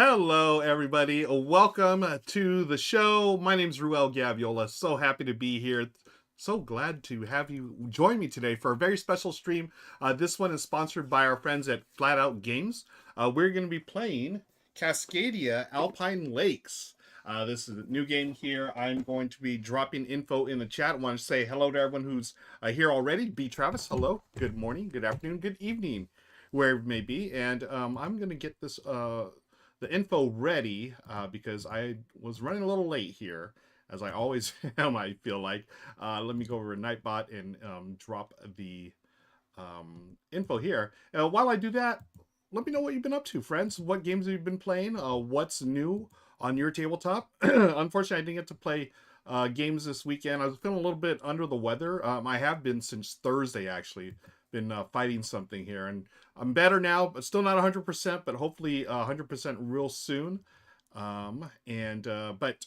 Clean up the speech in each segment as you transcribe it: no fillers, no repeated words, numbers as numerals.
Hello, everybody. Welcome to the show. My name's Ruel Gaviola. So happy to be here. So glad to have you join me today for a very special stream. This one is sponsored by our friends at Flat Out Games. We're going to be playing Cascadia Alpine Lakes. This is a new game here. I'm going to be dropping info in the chat. I want to say hello to everyone who's here already. B. Travis, hello. Good morning, good afternoon, good evening, wherever it may be. And I'm going to get this the info ready because I was running a little late here, as I always am, I feel like. Let me go over to Nightbot and drop the info here. While I do that, let me know what you've been up to, friends. What games have you been playing? What's new on your tabletop? Unfortunately, I didn't get to play games this weekend. I was feeling a little bit under the weather. I have been since Thursday, actually. Been fighting something here, and I'm better now, but still not 100%, but hopefully 100% real soon. But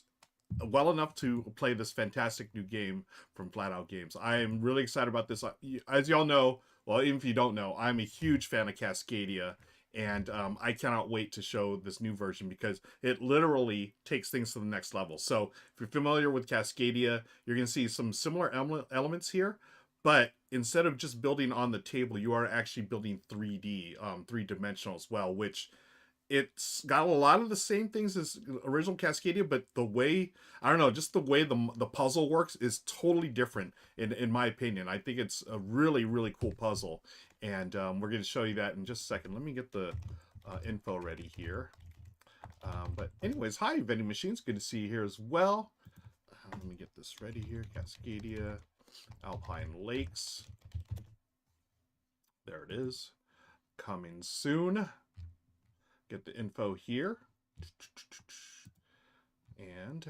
well enough to play this fantastic new game from Flat Out Games. I am really excited about this. As y'all know, well, even if you don't know, I'm a huge fan of Cascadia, and I cannot wait to show this new version because it literally takes things to the next level. So if you're familiar with Cascadia, you're going to see some similar elements here, but instead of just building on the table, you are actually building 3D, three-dimensional as well, which it's got a lot of the same things as original Cascadia, but the way, I don't know, just the way the puzzle works is totally different in my opinion. I think it's a really, really cool puzzle, and we're going to show you that in just a second. Let me get the info ready here. But anyways, hi, Vending Machines. Good to see you here as well. Let me get this ready here. Cascadia Alpine Lakes. There it is. Coming soon. Get the info here. And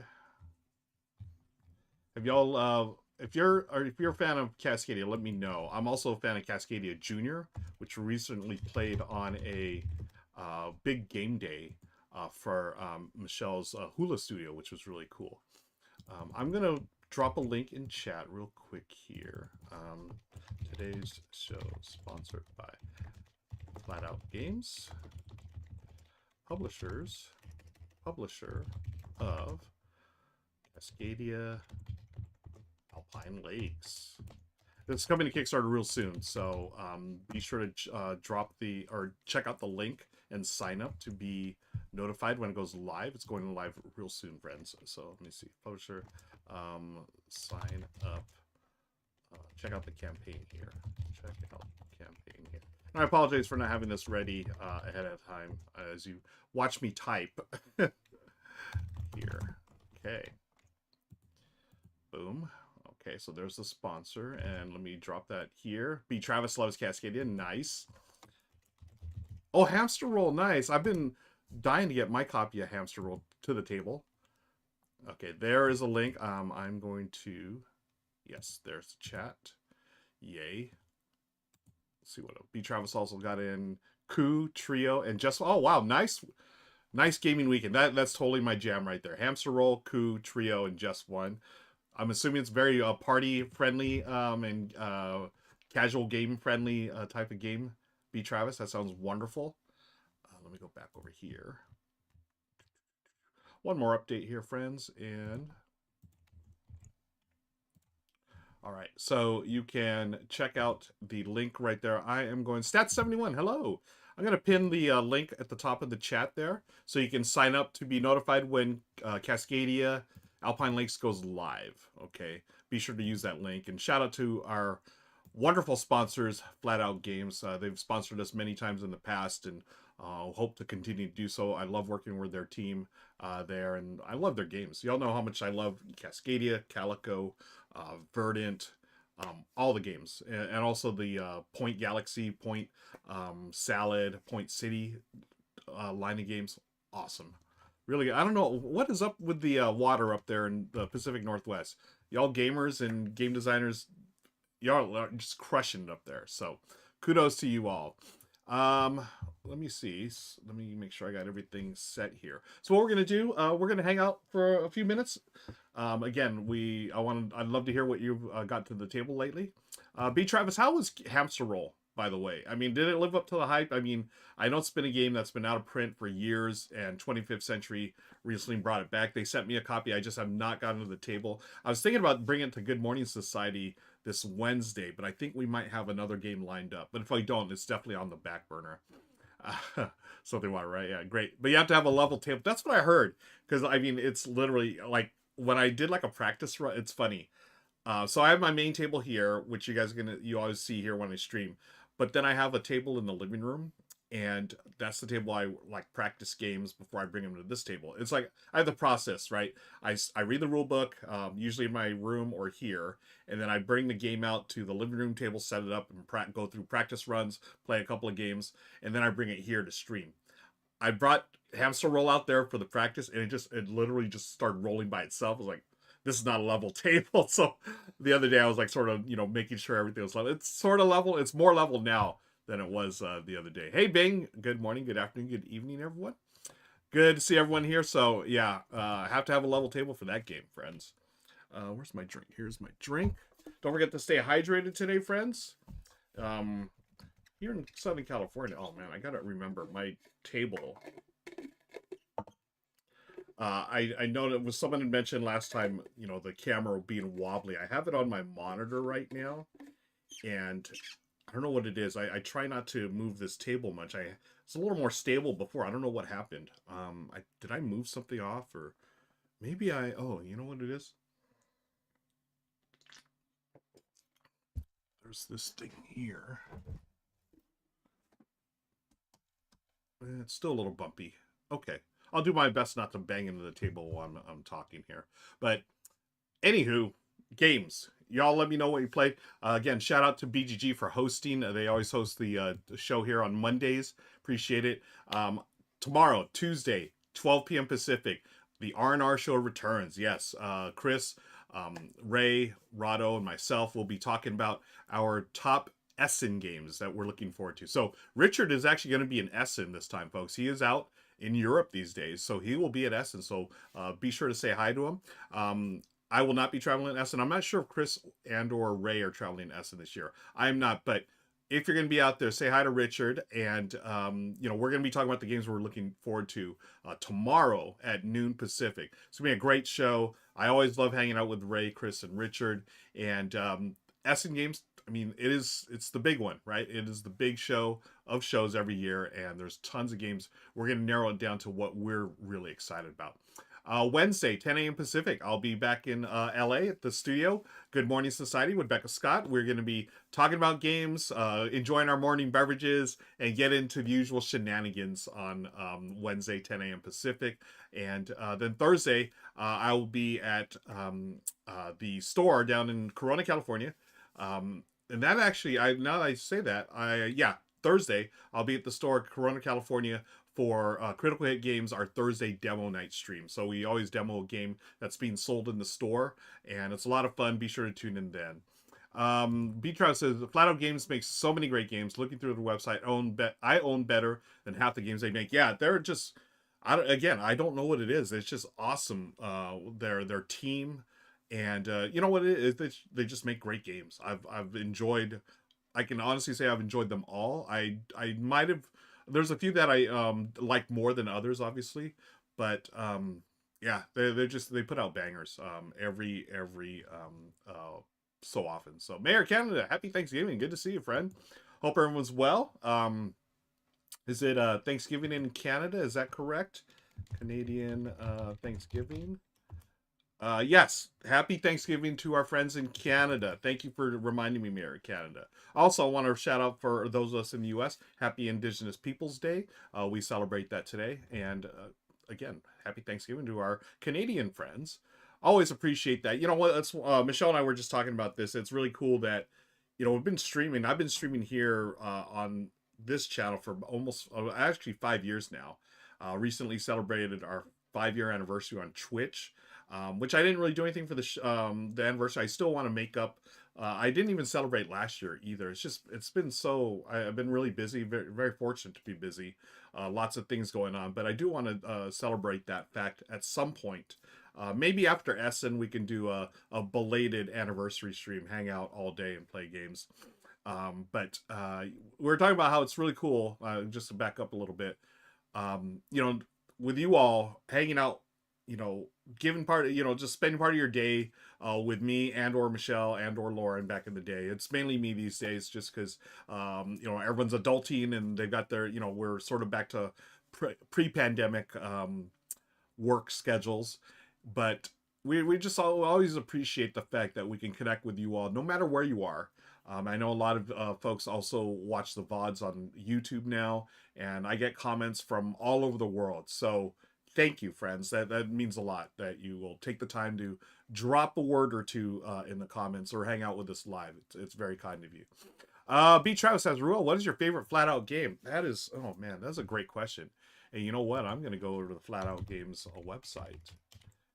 have y'all if you're a fan of Cascadia, let me know. I'm also a fan of Cascadia Junior, which recently played on a big game day for Michelle's Hula Studio, which was really cool. I'm gonna drop a link in chat real quick here. Today's show sponsored by Flat Out Games, publisher of Cascadia Alpine Lakes. It's coming to Kickstarter real soon, so be sure to check out the link and sign up to be notified when it goes live. It's going live real soon, friends. So let me see, publisher, sign up, check out the campaign here. Check out the campaign here. And I apologize for not having this ready ahead of time as you watch me type here. Okay. Boom. Okay, so there's the sponsor, and let me drop that here. B. Travis loves Cascadia. Nice. Oh, Hamster Roll. Nice. I've been dying to get my copy of Hamster Roll to the table. Okay, there is a link. I'm going to... Yes, there's the chat. Yay. Let's see what B. Travis also got in. Coup, Trio, and Just... Oh, wow. Nice gaming weekend. That's totally my jam right there. Hamster Roll, Coup, Trio, and Just One. I'm assuming it's very party friendly and casual game friendly type of game. B. Travis, that sounds wonderful. Let me go back over here. One more update here, friends, and all right, so you can check out the link right there. I am going Stat71. Hello. I'm going to pin the link at the top of the chat there, so you can sign up to be notified when Cascadia Alpine Lakes goes live. Okay, be sure to use that link. And shout out to our wonderful sponsors, Flat Out Games. They've sponsored us many times in the past, and hope to continue to do so. I love working with their team there, and I love their games. Y'all know how much I love Cascadia, Calico, Verdant, all the games, and also the Point Galaxy, Point Salad, Point City line of games. Awesome. Really, I don't know what is up with the water up there in the Pacific Northwest. Y'all gamers and game designers, y'all are just crushing it up there. So kudos to you all. Let me see. Let me make sure I got everything set here. So what we're gonna do, we're gonna hang out for a few minutes. Again, I'd love to hear what you've got to the table lately. B. Travis, how was Hamster Roll? by the way. I mean, did it live up to the hype? I mean, I know it's been a game that's been out of print for years, and 25th Century recently brought it back. They sent me a copy. I just have not gotten to the table. I was thinking about bringing it to Good Morning Society this Wednesday, but I think we might have another game lined up. But if I don't, it's definitely on the back burner. Something want right? Yeah, great. But you have to have a level table. That's what I heard. Because I mean, it's literally like when I did like a practice run. It's funny. So I have my main table here, which you always see here when I stream. But then I have a table in the living room, and that's the table I like practice games before I bring them to this table. It's like I have the process, right? I read the rule book, usually in my room or here, and then I bring the game out to the living room table, set it up, and go through practice runs, play a couple of games, and then I bring it here to stream. I brought Hamster Roll out there for the practice, and it literally just started rolling by itself. I was like, this is not a level table. So the other day I was like sort of, making sure everything was level. It's sort of level. It's more level now than it was the other day. Hey, Bing. Good morning, good afternoon, good evening, everyone. Good to see everyone here. So yeah, I have to have a level table for that game, friends. Where's my drink? Here's my drink. Don't forget to stay hydrated today, friends. Here in Southern California, oh man, I gotta remember my table. I know that was someone had mentioned last time, the camera being wobbly. I have it on my monitor right now, and I don't know what it is. I try not to move this table much. It's a little more stable before. I don't know what happened. Did I move something off, or maybe oh, you know what it is? There's this thing here. It's still a little bumpy. Okay. I'll do my best not to bang into the table while I'm talking here. But anywho, games. Y'all let me know what you played. Again, shout out to BGG for hosting. They always host the show here on Mondays. Appreciate it. Tomorrow, Tuesday, 12 p.m. Pacific, the R&R show returns. Yes, Chris, Ray, Rado, and myself will be talking about our top Essen games that we're looking forward to. So Richard is actually going to be in Essen this time, folks. He is out in Europe these days, so he will be at Essen. So be sure to say hi to him. I will not be traveling to Essen. I'm not sure if Chris and or Ray are traveling to Essen this year. I'm not, but if you're going to be out there, say hi to Richard. And we're going to be talking about the games we're looking forward to tomorrow at noon Pacific. It's going to be a great show. I always love hanging out with Ray, Chris, and Richard. And Essen games, I mean, it's the big one, right? It is the big show of shows every year, and there's tons of games. We're going to narrow it down to what we're really excited about. Wednesday, 10 a.m. Pacific, I'll be back in LA at the studio. Good Morning Society with Becca Scott. We're going to be talking about games, enjoying our morning beverages, and get into the usual shenanigans on Wednesday, 10 a.m. Pacific. And then Thursday, I will be at the store down in Corona, California. And that actually, now that I say that, Thursday, I'll be at the store Corona, California for Critical Hit Games, our Thursday demo night stream. So we always demo a game that's being sold in the store, and it's a lot of fun. Be sure to tune in then. B-Trout says, Flat Out Games makes so many great games. Looking through the website, I own better than half the games they make. Yeah, they're just, I don't know what it is. It's just awesome. Their team, and you know what it is? They just make great games. I've enjoyed. I can honestly say I've enjoyed them all. I might have. There's a few that I like more than others, obviously, but they put out bangers every so often. So Mayor Canada, happy Thanksgiving. Good to see you, friend. Hope everyone's well. Is it Thanksgiving in Canada? Is that correct? Canadian Thanksgiving. Yes, happy Thanksgiving to our friends in Canada. Thank you for reminding me, Mayor Canada. Also, I want to shout out for those of us in the U.S. Happy Indigenous Peoples Day. We celebrate that today. And again, happy Thanksgiving to our Canadian friends. Always appreciate that. You know what? Michelle and I were just talking about this. It's really cool that, we've been streaming. I've been streaming here on this channel for almost, actually 5 years now. Recently celebrated our 5-year anniversary on Twitch. Which I didn't really do anything for the anniversary. I still want to make up. I didn't even celebrate last year either. It's been I've been really busy, very, very fortunate to be busy. Lots of things going on, but I do want to celebrate that fact at some point. Maybe after Essen, we can do a belated anniversary stream, hang out all day and play games. But we're talking about how it's really cool. Just to back up a little bit, you know, with you all hanging out, you know, giving part, you know, just spending part of your day with me and or Michelle and or Lauren back in the day. It's mainly me these days, just because you know, everyone's adulting and they've got their, you know, we're sort of back to pre-pandemic work schedules, but we just always appreciate the fact that we can connect with you all no matter where you are. I know a lot of folks also watch the VODs on YouTube now, and I get comments from all over the world. So thank you, friends. That means a lot that you will take the time to drop a word or two in the comments or hang out with us live. It's very kind of you. B. Travis says, Ruel, what is your favorite flat out game? That is, oh man, that's a great question. And you know what? I'm going to go over to the Flat Out Games website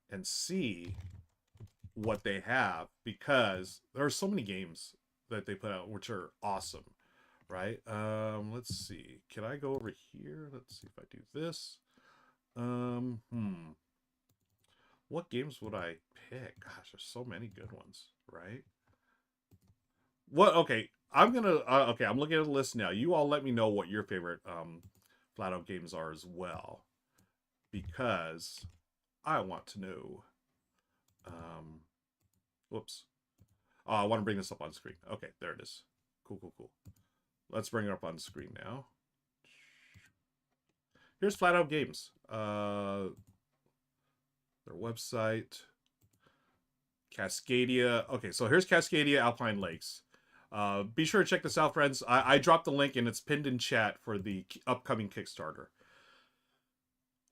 and see what they have, because there are so many games that they put out which are awesome, right? Let's see. Can I go over here? Let's see if I do this. What games would I pick? Gosh, there's so many good ones, right? What? Okay, I'm gonna. Okay, I'm looking at the list now. You all let me know what your favorite flat out games are as well, because I want to know. Um, whoops. Oh, I want to bring this up on screen. Okay, there it is. Cool, cool, cool. Let's bring it up on screen now. Here's Flat Out Games. Their website. Cascadia. Okay, so here's Cascadia Alpine Lakes. Be sure to check this out, friends. I dropped the link and it's pinned in chat for the upcoming Kickstarter.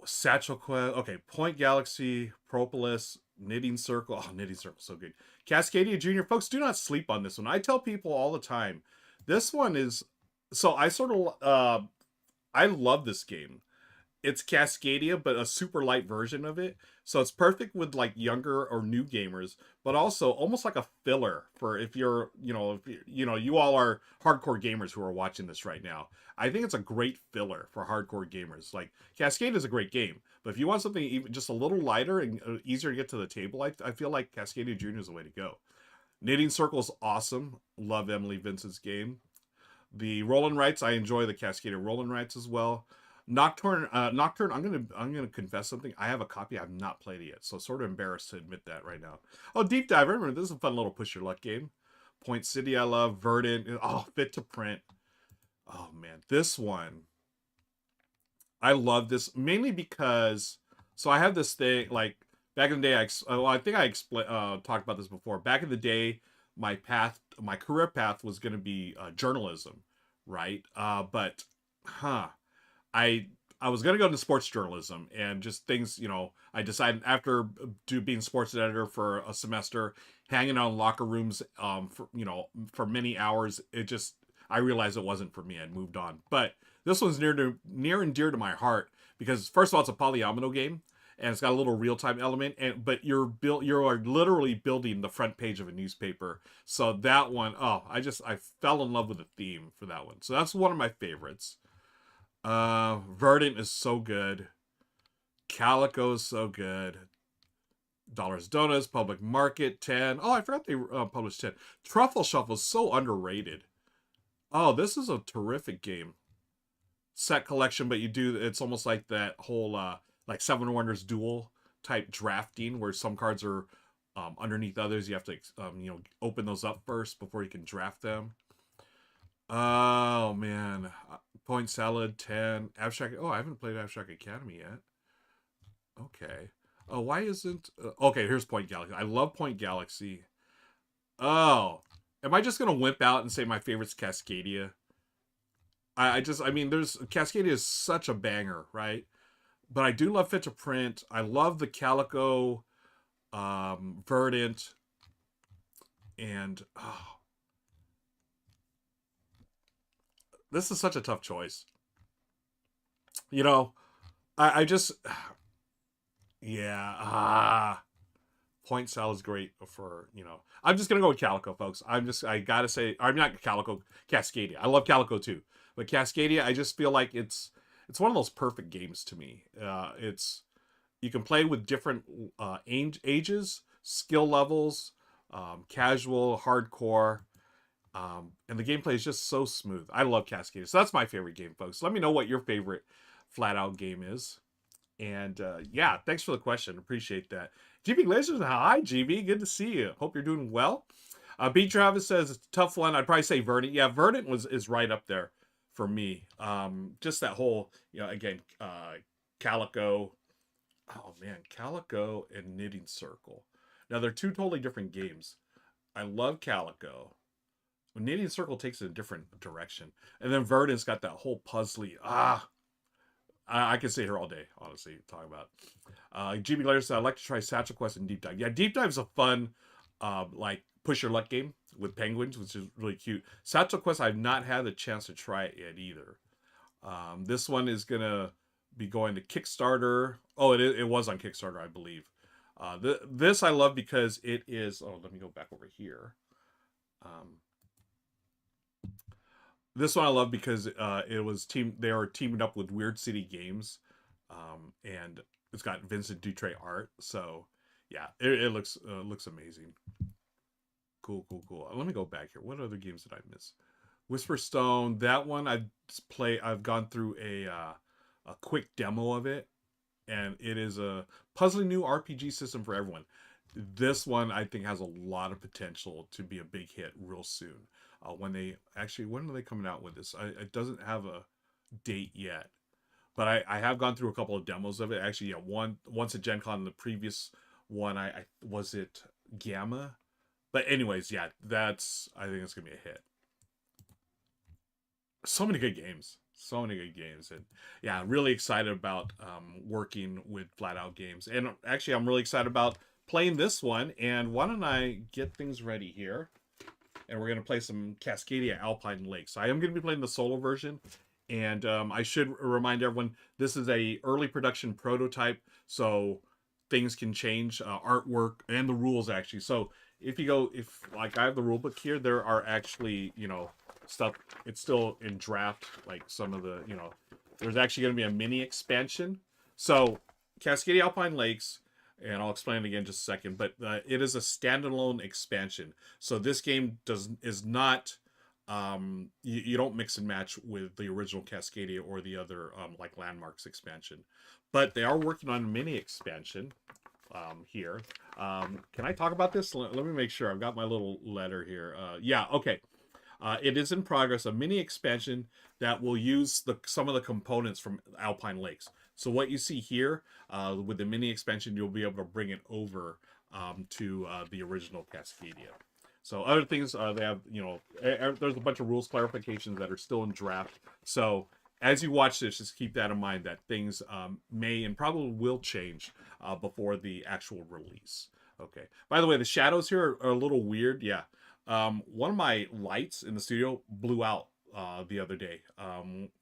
Satchel Quest. Okay, Point Galaxy, Propolis, Knitting Circle. Oh, Knitting Circle, so good. Cascadia Junior. Folks, do not sleep on this one. I tell people all the time, this one is. So I sort of. I love this game. It's Cascadia, but a super light version of it. So it's perfect with like younger or new gamers, but also almost like a filler for if you're, you know, if you know, you all are hardcore gamers who are watching this right now. I think it's a great filler for hardcore gamers. Like Cascadia is a great game, but if you want something even just a little lighter and easier to get to the table, I feel like Cascadia Junior is the way to go. Knitting Circle is awesome. Love Emily Vincent's game. The Roll and Rights, I enjoy the Cascadia Roll and Rights as well. Nocturne. I'm gonna confess something. I have a copy. I've not played it yet, so sort of embarrassed to admit that right now. Oh, Deep Dive. Remember, this is a fun little push your luck game. Point City, I love. Verdant. Oh, Fit to Print. Oh man, this one. I love this mainly because so I have this thing like back in the day. I think I talked about this before. Back in the day, my career path was going to be journalism, right? But huh I I was gonna go into sports journalism and just things, you know. I decided after being sports editor for a semester, hanging out in locker rooms, for for many hours, it just I realized it wasn't for me. I'd moved on. But this one's near and dear to my heart because first of all, it's a polyomino game and it's got a little real time element. And but you are literally building the front page of a newspaper. So that one, oh, I fell in love with the theme for that one. So that's one of my favorites. Verdant is so good. Calico is so good. Dollars Donuts, Public Market, 10. Oh, I forgot they published 10. Truffle Shuffle is so underrated. Oh, this is a terrific game. Set collection, but it's almost like that whole like Seven Wonders Duel type drafting where some cards are underneath others. You have to open those up first before you can draft them. Oh man, Point Salad 10, Abstract. Oh, I haven't played Abstract Academy yet. Okay. Oh, why isn't? Okay, here's Point Galaxy. I love Point Galaxy. Oh, am I just gonna wimp out and say my favorite's Cascadia? I mean, there's Cascadia is such a banger, right? But I do love Fit to Print. I love the Calico, Verdant, and oh, this is such a tough choice. You know, I just yeah, Point Salad is great for, I'm just gonna go with Calico, folks. I gotta say, I'm not Calico, Cascadia. I love Calico too, but Cascadia, I just feel like it's one of those perfect games to me. It's you can play with different ages, skill levels, casual, hardcore, And the gameplay is just so smooth. I love Cascadia. So that's my favorite game, folks. Let me know what your favorite flat out game is. And yeah, thanks for the question. Appreciate that. GB Lasers, hi, GB. Good to see you. Hope you're doing well. B. Travis says it's a tough one. I'd probably say Verdant. Yeah, Verdant is right up there for me. Just that whole, again, Calico. Oh man, Calico and Knitting Circle. Now they're two totally different games. I love Calico. Knitting Circle takes it a different direction, and then Verdant's got that whole puzzly. I could stay here all day, honestly, talk about. GB Later said, I'd like to try Satchel Quest and Deep Dive. Yeah, Deep Dive's a fun, like, push your luck game with penguins, which is really cute. Satchel Quest, I've not had the chance to try it yet either. This one is going to be going to Kickstarter. Oh, it was on Kickstarter, I believe. This I love because it is... Oh, let me go back over here. This one I love because it was they are teaming up with Weird City Games, and it's got Vincent Dutray art. So yeah, it looks amazing. Cool. Let me go back here. What other games did I miss? Whisper Stone. That one I've gone through a quick demo of it, and it is a puzzling new RPG system for everyone. This one I think has a lot of potential to be a big hit real soon. When are they coming out with this? It doesn't have a date yet, but I have gone through a couple of demos of it. Actually, yeah, once at Gen Con, the previous one, I was it Gamma, but anyways, yeah, I think it's gonna be a hit. So many good games, and yeah, really excited about working with Flat Out Games, and actually, I'm really excited about playing this one. And why don't I get things ready here? And we're going to play some Cascadia Alpine Lakes. So I am going to be playing the solo version. And I should remind everyone, this is a early production prototype, so things can change, artwork and the rules actually. So if like I have the rule book here, there are actually, stuff, it's still in draft, like some of the, there's actually going to be a mini expansion. So Cascadia Alpine Lakes, and I'll explain it again in just a second, but it is a standalone expansion. So this game is not, you don't mix and match with the original Cascadia or the other like Landmarks expansion. But they are working on a mini expansion here. Can I talk about this? Let me make sure. I've got my little letter here. Yeah, okay. It is in progress, a mini expansion that will use some of the components from Alpine Lakes. So what you see here with the mini expansion, you'll be able to bring it over to the original Cascadia. So other things, they have, there's a bunch of rules clarifications that are still in draft. So as you watch this, just keep that in mind that things may and probably will change before the actual release. Okay. By the way, the shadows here are a little weird. Yeah. One of my lights in the studio blew out the other day,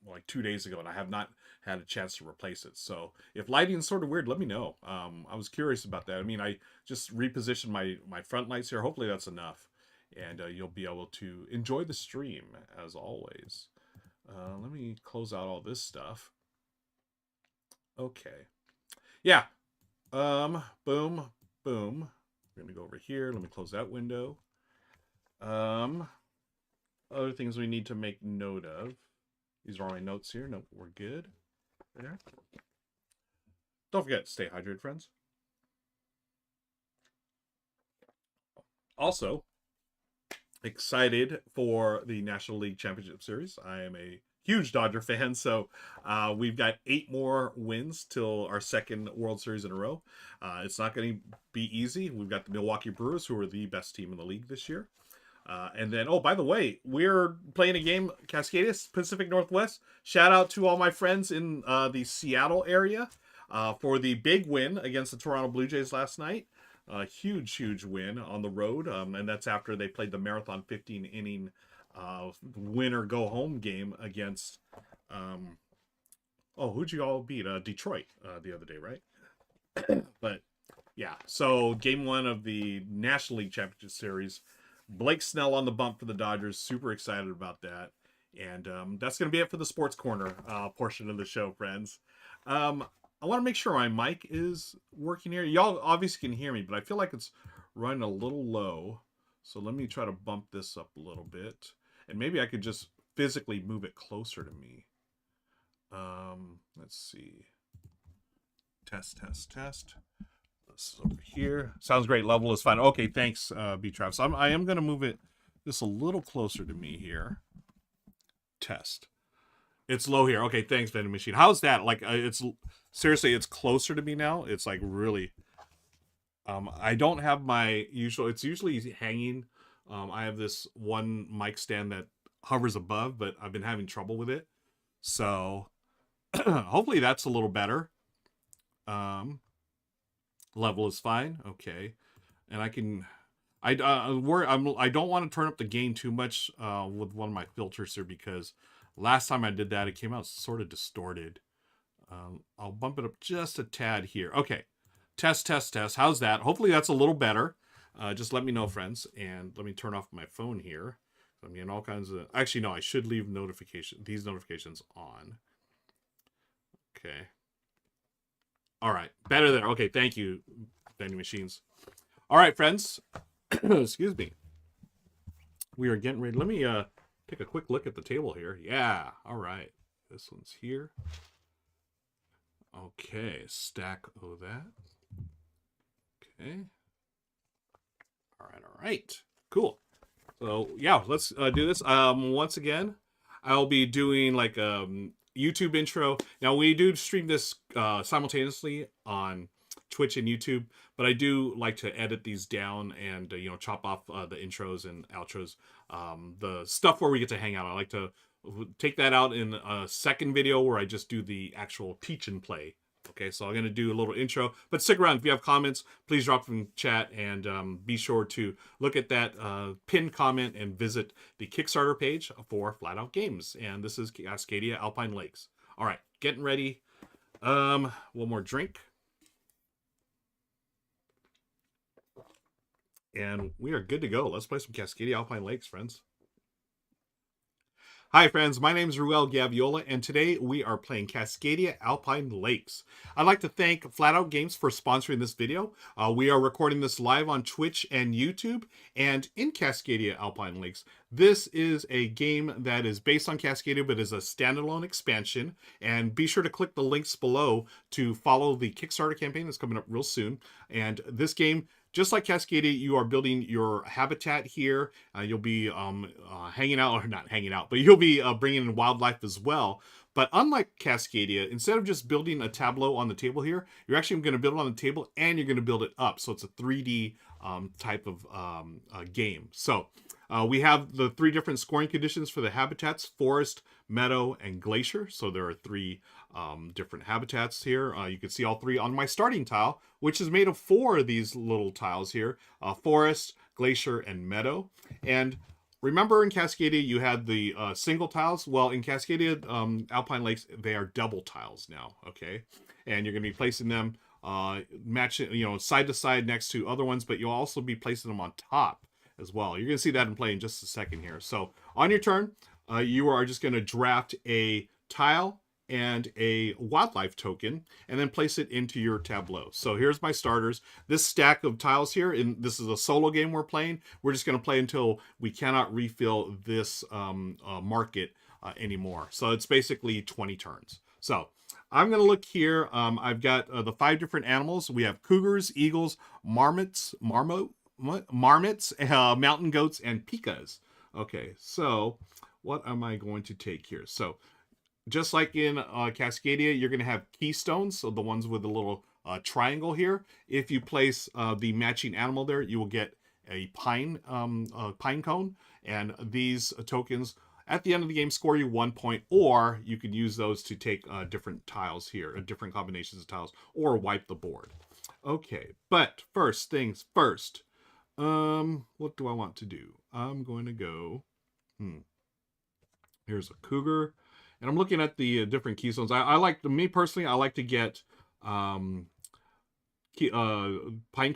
like 2 days ago, and I have not had a chance to replace it. So if lighting is sort of weird, let me know. I was curious about that. I mean, I just repositioned my front lights here. Hopefully that's enough, and you'll be able to enjoy the stream as always. Let me close out all this stuff. Okay. Yeah. Boom. We're gonna go over here. Let me close that window. Other things we need to make note of. These are all my notes here. Nope, we're good. There. Don't forget to stay hydrated, friends. Also, excited for the National League Championship Series. I am a huge Dodger fan, so we've got 8 more wins till our second World Series in a row. It's not going to be easy. We've got the Milwaukee Brewers, who are the best team in the league this year. And then, oh, by the way, we're playing a game, Cascadia, Pacific Northwest. Shout out to all my friends in the Seattle area for the big win against the Toronto Blue Jays last night. Huge win on the road. And that's after they played the marathon 15-inning winner go-home game against, who'd you all beat? Detroit the other day, right? But, yeah, so game 1 of the National League Championship Series. Blake Snell on the bump for the Dodgers. Super excited about that. And that's going to be it for the Sports Corner portion of the show, friends. I want to make sure my mic is working here. Y'all obviously can hear me, but I feel like it's running a little low. So let me try to bump this up a little bit. And maybe I could just physically move it closer to me. Let's see. Test, test, test. This is over here. Sounds great. Level is fine. Okay, thanks, B-Trav. So I am going to move it just a little closer to me here. Test. It's low here. Okay, thanks, vending machine. How's that? Like, it's seriously, it's closer to me now. It's like really. I don't have my usual. It's usually hanging. I have this one mic stand that hovers above, but I've been having trouble with it. So hopefully that's a little better. Level is fine. Okay, and I can. I don't want to turn up the gain too much with one of my filters here because last time I did that, it came out sort of distorted. I'll bump it up just a tad here. Okay, test, test, test. How's that? Hopefully that's a little better. Just let me know, friends, and let me turn off my phone here. I'm getting all kinds of. Actually, no, I should leave these notifications on. Okay. All right, better there. Okay, thank you, vending machines. All right, friends. Excuse me. We are getting ready. Let me take a quick look at the table here. Yeah, all right. This one's here. Okay, stack of that. Okay. All right. Cool. So, yeah, let's do this. Once again, I'll be doing like YouTube intro. Now we do stream this simultaneously on Twitch and YouTube, but I do like to edit these down and chop off the intros and outros, the stuff where we get to hang out. I like to take that out in a second video where I just do the actual teach and play. Okay, so I'm going to do a little intro, but stick around. If you have comments, please drop them in chat, and be sure to look at that pinned comment and visit the Kickstarter page for Flat Out Games. And this is Cascadia, Alpine Lakes. All right, getting ready. One more drink. And we are good to go. Let's play some Cascadia Alpine Lakes, friends. Hi friends, my name is Ruel Gaviola, and today we are playing Cascadia Alpine Lakes. I'd like to thank Flat Out Games for sponsoring this video. We are recording this live on Twitch and YouTube and in Cascadia Alpine Lakes. This is a game that is based on Cascadia but is a standalone expansion, and be sure to click the links below to follow the Kickstarter campaign that's coming up real soon. And this game, just like Cascadia, you are building your habitat here. You'll be hanging out, or not hanging out, but you'll be bringing in wildlife as well. But unlike Cascadia, instead of just building a tableau on the table here, you're actually going to build it on the table and you're going to build it up. So it's a 3D type of game. So we have the 3 different scoring conditions for the habitats: forest, meadow, and glacier. So there are 3 different habitats here. You can see all 3 on my starting tile, which is made of 4 of these little tiles here: forest, glacier, and meadow. And remember, in Cascadia you had the single tiles. Well, in Cascadia Alpine Lakes, they are double tiles now. Okay, and you're going to be placing them matching, side to side next to other ones, but you'll also be placing them on top as well. You're going to see that in play in just a second here. So on your turn, you are just going to draft a tile and a wildlife token, and then place it into your tableau. So here's my starters. This stack of tiles here, and this is a solo game we're playing. We're just going to play until we cannot refill this market anymore. So it's basically 20 turns. So I'm going to look here. I've got the 5 different animals. We have cougars, eagles, marmots, mountain goats, and pikas. Okay, so what am I going to take here? So just like in Cascadia, you're going to have keystones, so the ones with the little triangle here. If you place the matching animal there, you will get a pine cone, and these tokens at the end of the game score you 1 point, or you can use those to take different tiles here, different combinations of tiles, or wipe the board. Okay, but first things first. What do I want to do? I'm going to go. Here's a cougar. And I'm looking at the different keystones. Me personally, I like to get pine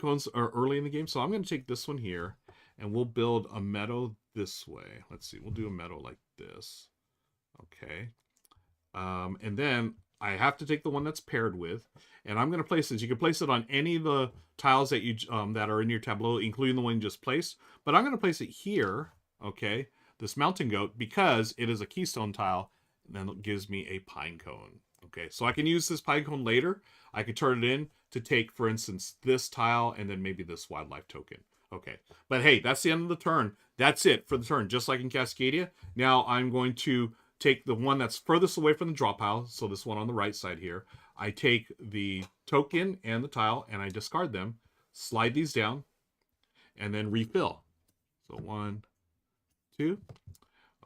cones early in the game. So I'm going to take this one here, and we'll build a meadow this way. Let's see. We'll do a meadow like this. Okay. And then I have to take the one that's paired with, and I'm going to place this. You can place it on any of the tiles that you that are in your tableau, including the one you just placed. But I'm going to place it here, okay, this mountain goat, because it is a keystone tile, and then it gives me a pine cone. Okay, so I can use this pine cone later. I could turn it in to take, for instance, this tile and then maybe this wildlife token. Okay, but hey, that's the end of the turn. That's it for the turn, just like in Cascadia. Now I'm going to take the one that's furthest away from the draw pile, so this one on the right side here. I take the token and the tile, and I discard them, slide these down, and then refill. So 1, 2,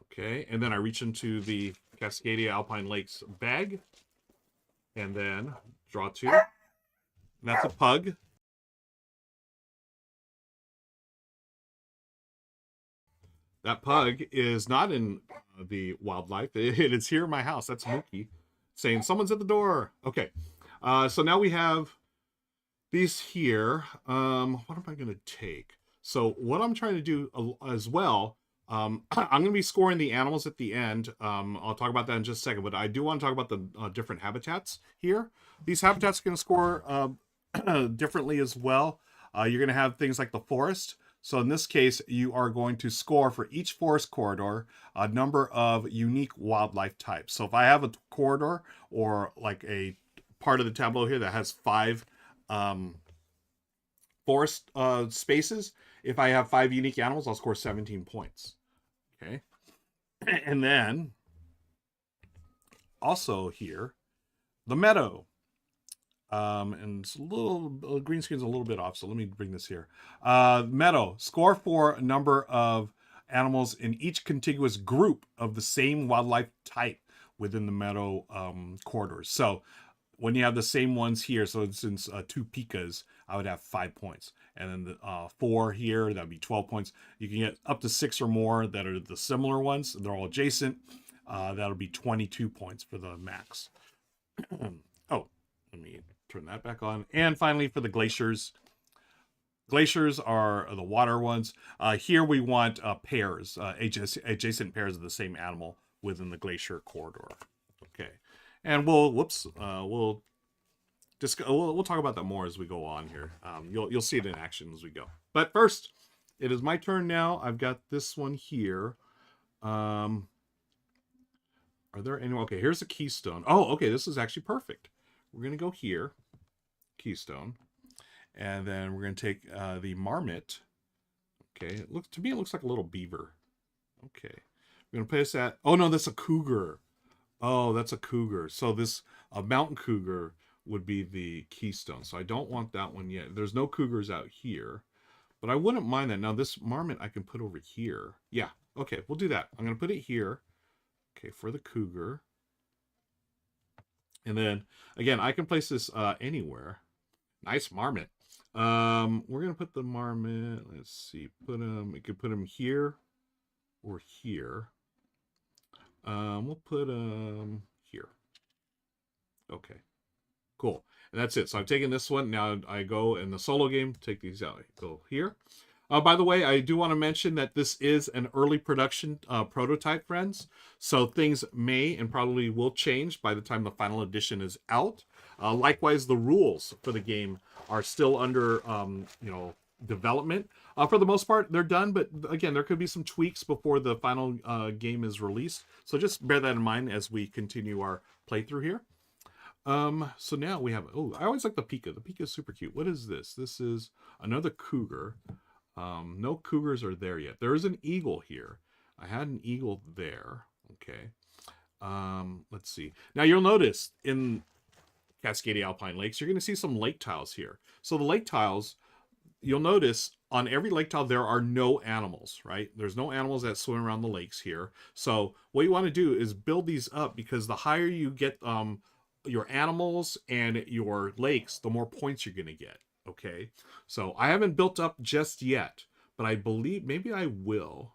okay, and then I reach into the Cascadia Alpine Lakes bag, and then draw 2. And that's a pug. That pug is not in the wildlife. It is here in my house. That's Mookie saying someone's at the door. Okay. So now we have these here. What am I going to take? So what I'm trying to do as well, I'm going to be scoring the animals at the end. I'll talk about that in just a second, but I do want to talk about the different habitats here. These habitats are going to score differently as well. You're going to have things like the forest. So in this case, you are going to score for each forest corridor a number of unique wildlife types. So if I have a corridor or like a part of the tableau here that has 5 forest spaces, if I have 5 unique animals, I'll score 17 points. Okay. And then also here, the meadow. And it's a little green screen's a little bit off, so let me bring this here. Meadow, score for a number of animals in each contiguous group of the same wildlife type within the meadow corridors. So when you have the same ones here, so since 2 pikas, I would have 5 points, and then the 4 here, that'd be 12 points. You can get up to 6 or more that are the similar ones. They're all adjacent. That'll be 22 points for the max. Oh, let me turn that back on. And finally, for the glaciers. Glaciers are the water ones. Here we want pairs, adjacent pairs of the same animal within the glacier corridor. Okay, and we'll we'll talk about that more as we go on here. You'll see it in action as we go. But first, it is my turn now. I've got this one here. Are there any? Okay, here's a keystone. Oh, okay, this is actually perfect. We're gonna go here, keystone, and then we're gonna take the marmot. Okay, it looks like a little beaver. Okay, we're gonna place that. Oh no, that's a cougar. Oh, that's a cougar. So this mountain cougar would be the keystone. So I don't want that one yet. There's no cougars out here, but I wouldn't mind that. Now this marmot I can put over here. Yeah, okay, we'll do that. I'm gonna put it here. Okay, for the cougar. And then, again, I can place this anywhere. Nice marmot. We're going to put the marmot, let's see, we could put him here or here. We'll put him here. Okay, cool. And that's it. So I'm taking this one. Now I go in the solo game, take these out. Go here. By the way, I do want to mention that this is an early production prototype, friends. So things may and probably will change by the time the final edition is out. Likewise, the rules for the game are still under, development. For the most part, they're done. But again, there could be some tweaks before the final game is released. So just bear that in mind as we continue our playthrough here. So now we have, I always like the Pika. The Pika is super cute. What is this? This is another cougar. No cougars are there yet. There is an eagle here. I had an eagle there. Okay. Let's see. Now you'll notice in Cascadia Alpine Lakes, you're going to see some lake tiles here. So the lake tiles, you'll notice on every lake tile, there are no animals, right? There's no animals that swim around the lakes here. So what you want to do is build these up, because the higher you get your animals and your lakes, the more points you're going to get. Okay, so I haven't built up just yet, but I believe maybe I will.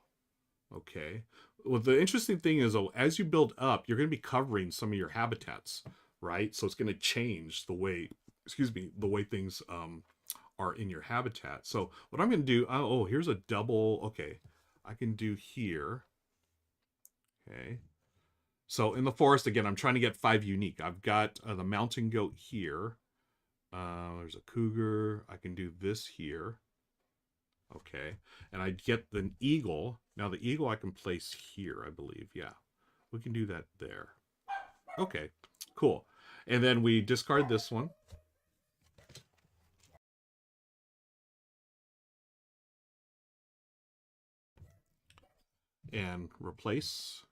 Okay, well, the interesting thing is, as you build up, you're going to be covering some of your habitats, right? So it's going to change the way, the way things are in your habitat. So what I'm going to do, here's a double. Okay, I can do here. Okay, So in the forest, again, I'm trying to get 5 unique. I've got the mountain goat here. There's a cougar. I can do this here. Okay. And I get the eagle. Now the eagle I can place here, I believe. Yeah. We can do that there. Okay. Cool. And then we discard this one. And replace.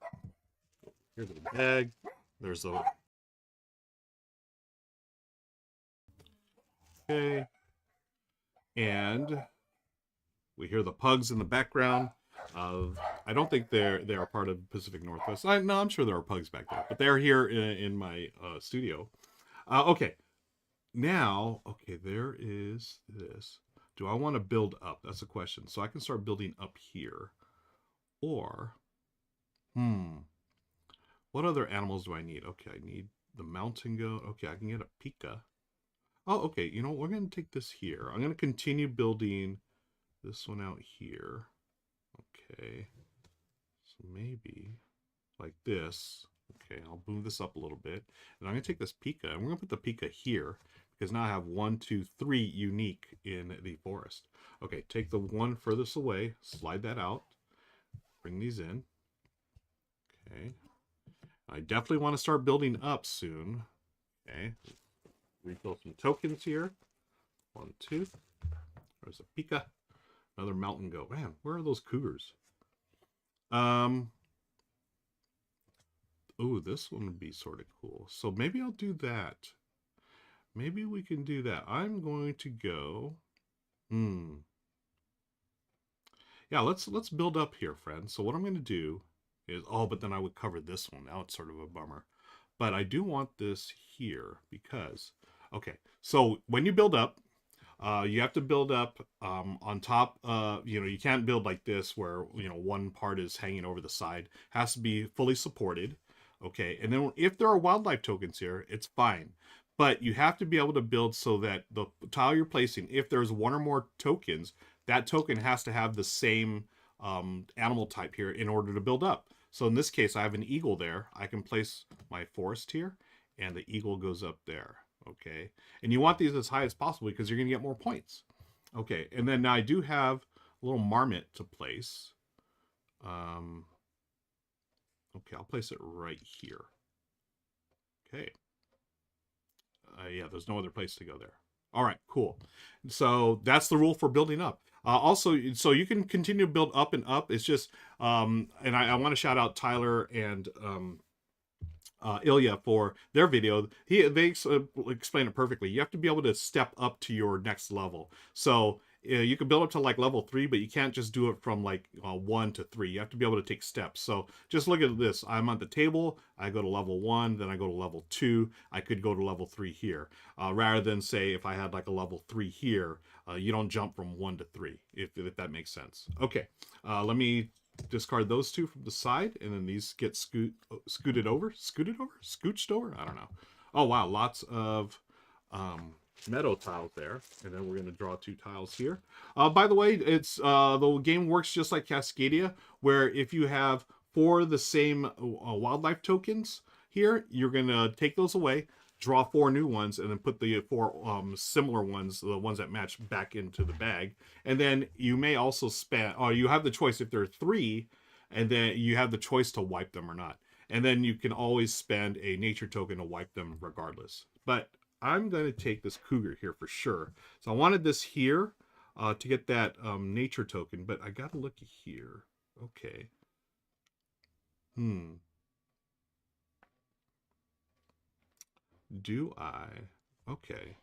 Here's the bag. There's the... Okay. And we hear the pugs in the background. I don't think they are part of Pacific Northwest. No, I'm sure there are pugs back there, but they're here in my studio. Okay, now, okay, there is this. Do I want to build up? That's the question. So I can start building up here. Or, what other animals do I need? Okay, I need the mountain goat. Okay, I can get a pika. Oh, okay, you know what? We're going to take this here. I'm going to continue building this one out here. Okay, so maybe like this. Okay, I'll move this up a little bit. And I'm going to take this pika, and we're going to put the pika here, because now I have 1, 2, 3 unique in the forest. Okay, take the one furthest away, slide that out, bring these in. Okay, I definitely want to start building up soon. Okay, refill some tokens here. 1, 2. There's a pika. Another mountain goat. Man, where are those cougars? Oh, this one would be sort of cool. So maybe I'll do that. Maybe we can do that. I'm going to go. Yeah, let's build up here, friends. So what I'm going to do is, oh, but then I would cover this one. Now it's sort of a bummer. But I do want this here because, okay, so when you build up, you have to build up on top. You can't build like this where, one part is hanging over the side. It has to be fully supported. Okay, and then if there are wildlife tokens here, it's fine. But you have to be able to build so that the tile you're placing, if there's one or more tokens, that token has to have the same animal type here in order to build up. So in this case, I have an eagle there. I can place my forest here, and the eagle goes up there. Okay, and you want these as high as possible because you're going to get more points. Okay, and then now I do have a little marmot to place. Okay, I'll place it right here. Okay. Yeah, there's no other place to go there. All right, cool. So that's the rule for building up. Also, so you can continue to build up and up. It's just, and I want to shout out Tyler and Ilya for their video. They explain it perfectly. You have to be able to step up to your next level. So you can build up to like level 3, but you can't just do it from like 1 to 3. You have to be able to take steps. So just look at this. I'm on the table. I go to level 1, then I go to level 2. I could go to level 3 here. Rather than say if I had like a level 3 here, you don't jump from 1 to 3, if that makes sense. Okay, let me discard those two from the side, and then these get scooched over. I don't know. Oh wow, lots of meadow tiles there, and then we're going to draw 2 tiles here. By the way, it's the game works just like Cascadia, where if you have 4 of the same wildlife tokens here, you're going to take those away, draw 4 new ones, and then put the 4 similar ones, the ones that match, back into the bag. And then you may also spend, or you have the choice if there are 3, and then you have the choice to wipe them or not. And then you can always spend a nature token to wipe them regardless. But I'm going to take this cougar here for sure. So I wanted this here to get that nature token, but I got to look here. Okay. Do I? Okay.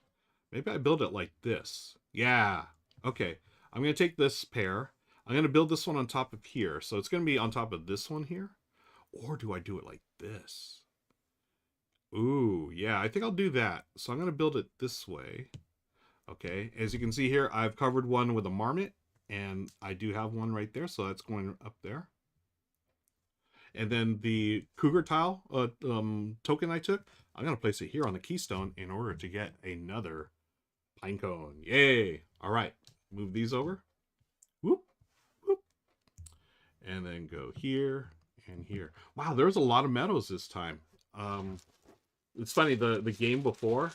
Maybe I build it like this. Yeah. Okay. I'm going to take this pair. I'm going to build this one on top of here. So it's going to be on top of this one here. Or do I do it like this? Ooh, yeah, I think I'll do that. So I'm going to build it this way. Okay. As you can see here, I've covered one with a marmot. And I do have one right there. So that's going up there. And then the cougar tile token I took, I'm going to place it here on the keystone in order to get another pine cone. Yay. All right. Move these over. Whoop. Whoop. And then go here And here. Wow, there's a lot of meadows this time. It's funny, the game before,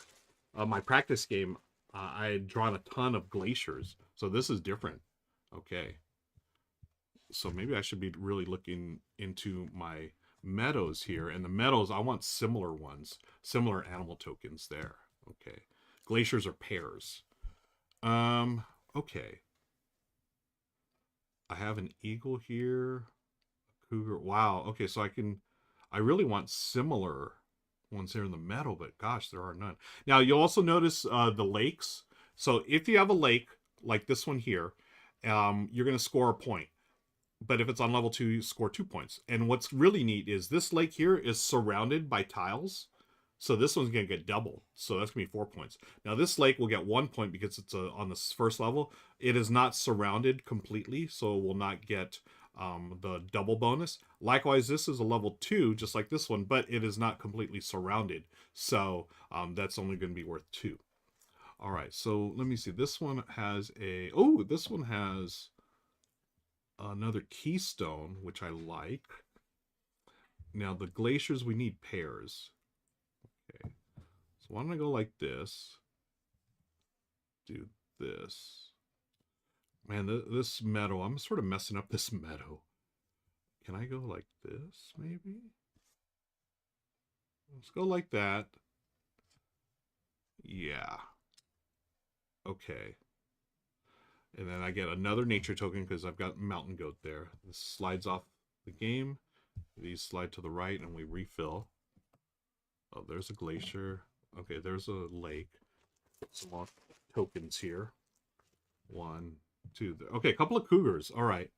my practice game, I had drawn a ton of glaciers. So this is different. Okay. So maybe I should be really looking into my meadows here. And the meadows, I want similar ones, similar animal tokens there. Okay. Glaciers are pairs. Okay. I have an eagle here. Cougar. Wow. Okay, so I really want similar ones here in the meadow, but gosh, there are none. Now, you'll also notice the lakes. So if you have a lake like this one here, you're going to score a point. But if it's on level 2, you score 2 points. And what's really neat is this lake here is surrounded by tiles. So this one's going to get double. So that's going to be 4 points. Now this lake will get 1 point because it's on the first level. It is not surrounded completely, so it will not get the double bonus. Likewise, this is a level 2, just like this one, but it is not completely surrounded. So that's only going to be worth 2. All right, so let me see. This one has this one has another keystone, which I like. Now the glaciers, we need pairs. Okay, so why don't I go like this? Do this. Man, this meadow, I'm sort of messing up this meadow. Can I go like this, maybe? Let's go like that. Yeah. Okay. And then I get another nature token because I've got mountain goat there. This slides off the game. These slide to the right and we refill. Oh, there's a glacier. Okay, there's a lake. Some more tokens here. 1, 2. Okay, a couple of cougars. All right.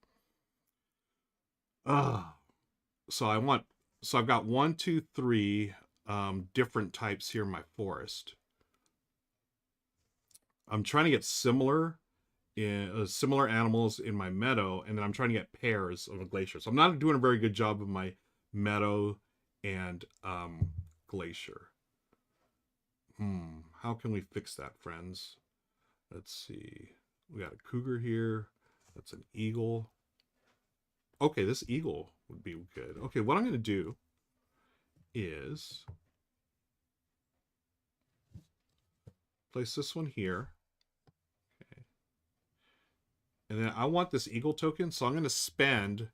So I've got 1, 2, 3 different types here in my forest. I'm trying to get similar animals in my meadow, and then I'm trying to get pairs of a glacier. So I'm not doing a very good job of my meadow and glacier. How can we fix that, friends? Let's see. We got a cougar here. That's an eagle. Okay, this eagle would be good. Okay, what I'm going to do is place this one here. Okay. And then I want this eagle token, so I'm going to spend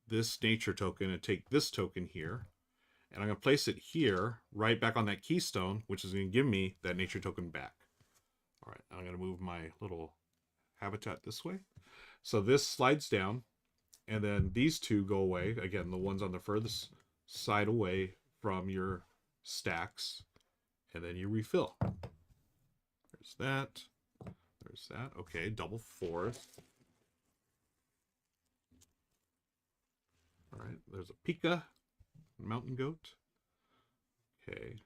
this nature token and take this token here. And I'm going to place it here, right back on that keystone, which is going to give me that nature token back. All right, I'm going to move my little habitat this way. So this slides down, and then these two go away. Again, the ones on the furthest side away from your stacks, and then you refill. There's that. There's that. Okay, double 4th. All right, there's a pika, mountain goat. Okay.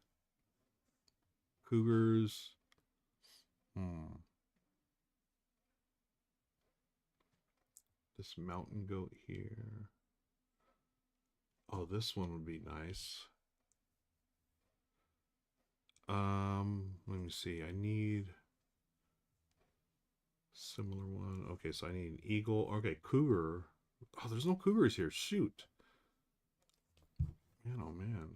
Cougars. This mountain goat here. Oh, this one would be nice. Let me see. I need similar one. Okay, so I need an eagle. Okay, cougar. Oh, there's no cougars here. Shoot. Man, oh man.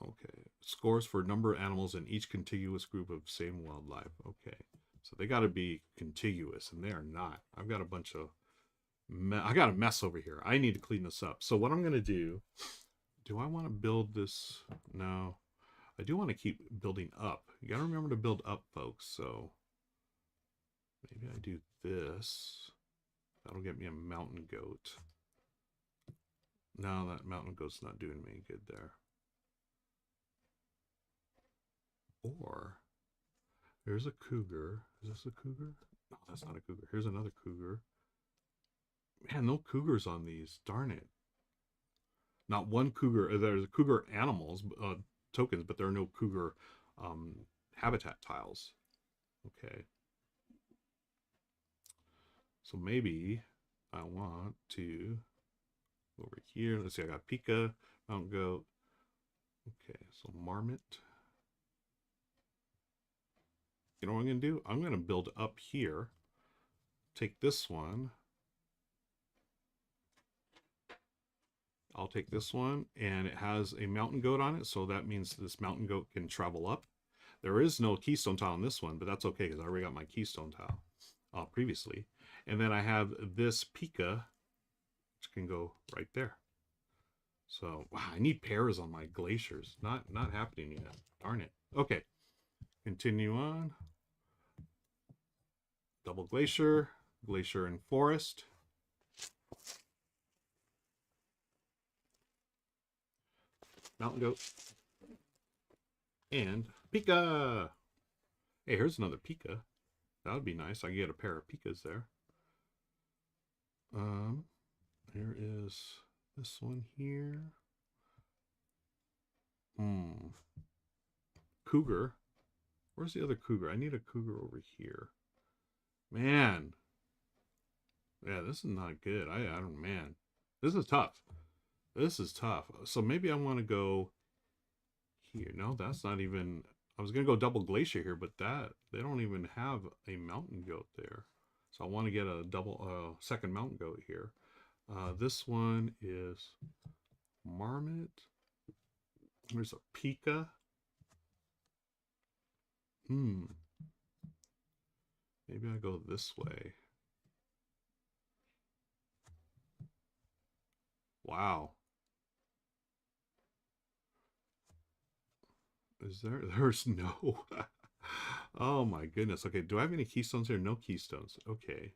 Okay. Scores for number of animals in each contiguous group of same wildlife. Okay. So they got to be contiguous, and they are not. I've got a bunch of... I got a mess over here. I need to clean this up. So what I'm going to do I want to build this? No. I do want to keep building up. You got to remember to build up, folks. So maybe I do this. That'll get me a mountain goat. No, that mountain goat's not doing me good there. Or there's a cougar. Is this a cougar? No, that's not a cougar. Here's another cougar. Man, no cougars on these. Darn it. Not one cougar. There's cougar animals tokens, but there are no cougar habitat tiles. Okay. So maybe I want to go over here. Let's see. I got pika, mountain goat. Okay. So marmot. You know what I'm going to do? I'm going to build up here. take this one. I'll take this one, and it has a mountain goat on it, so that means this mountain goat can travel up. There is no keystone tile on this one, but that's okay because I already got my keystone tile previously. And then I have this Pika, which can go right there. So, wow, I need pairs on my glaciers. Not happening yet. Darn it. Okay, continue on. Double glacier, glacier and forest. Mountain goat. And Pika. Hey, here's another Pika. That would be nice. I can get a pair of Pikas there. There is this one here. Cougar. Where's the other cougar? I need a cougar over here. Man. Yeah, this is not good. I don't, man. This is tough. This is tough. So maybe I want to go here. No, that's not even... I was going to go double glacier here, but they don't even have a mountain goat there. So I want to get a double second mountain goat here. This one is Marmot. There's a Pika. Maybe I go this way. Wow. Is there? There's no. Oh my goodness. Okay, do I have any keystones here? No keystones. Okay.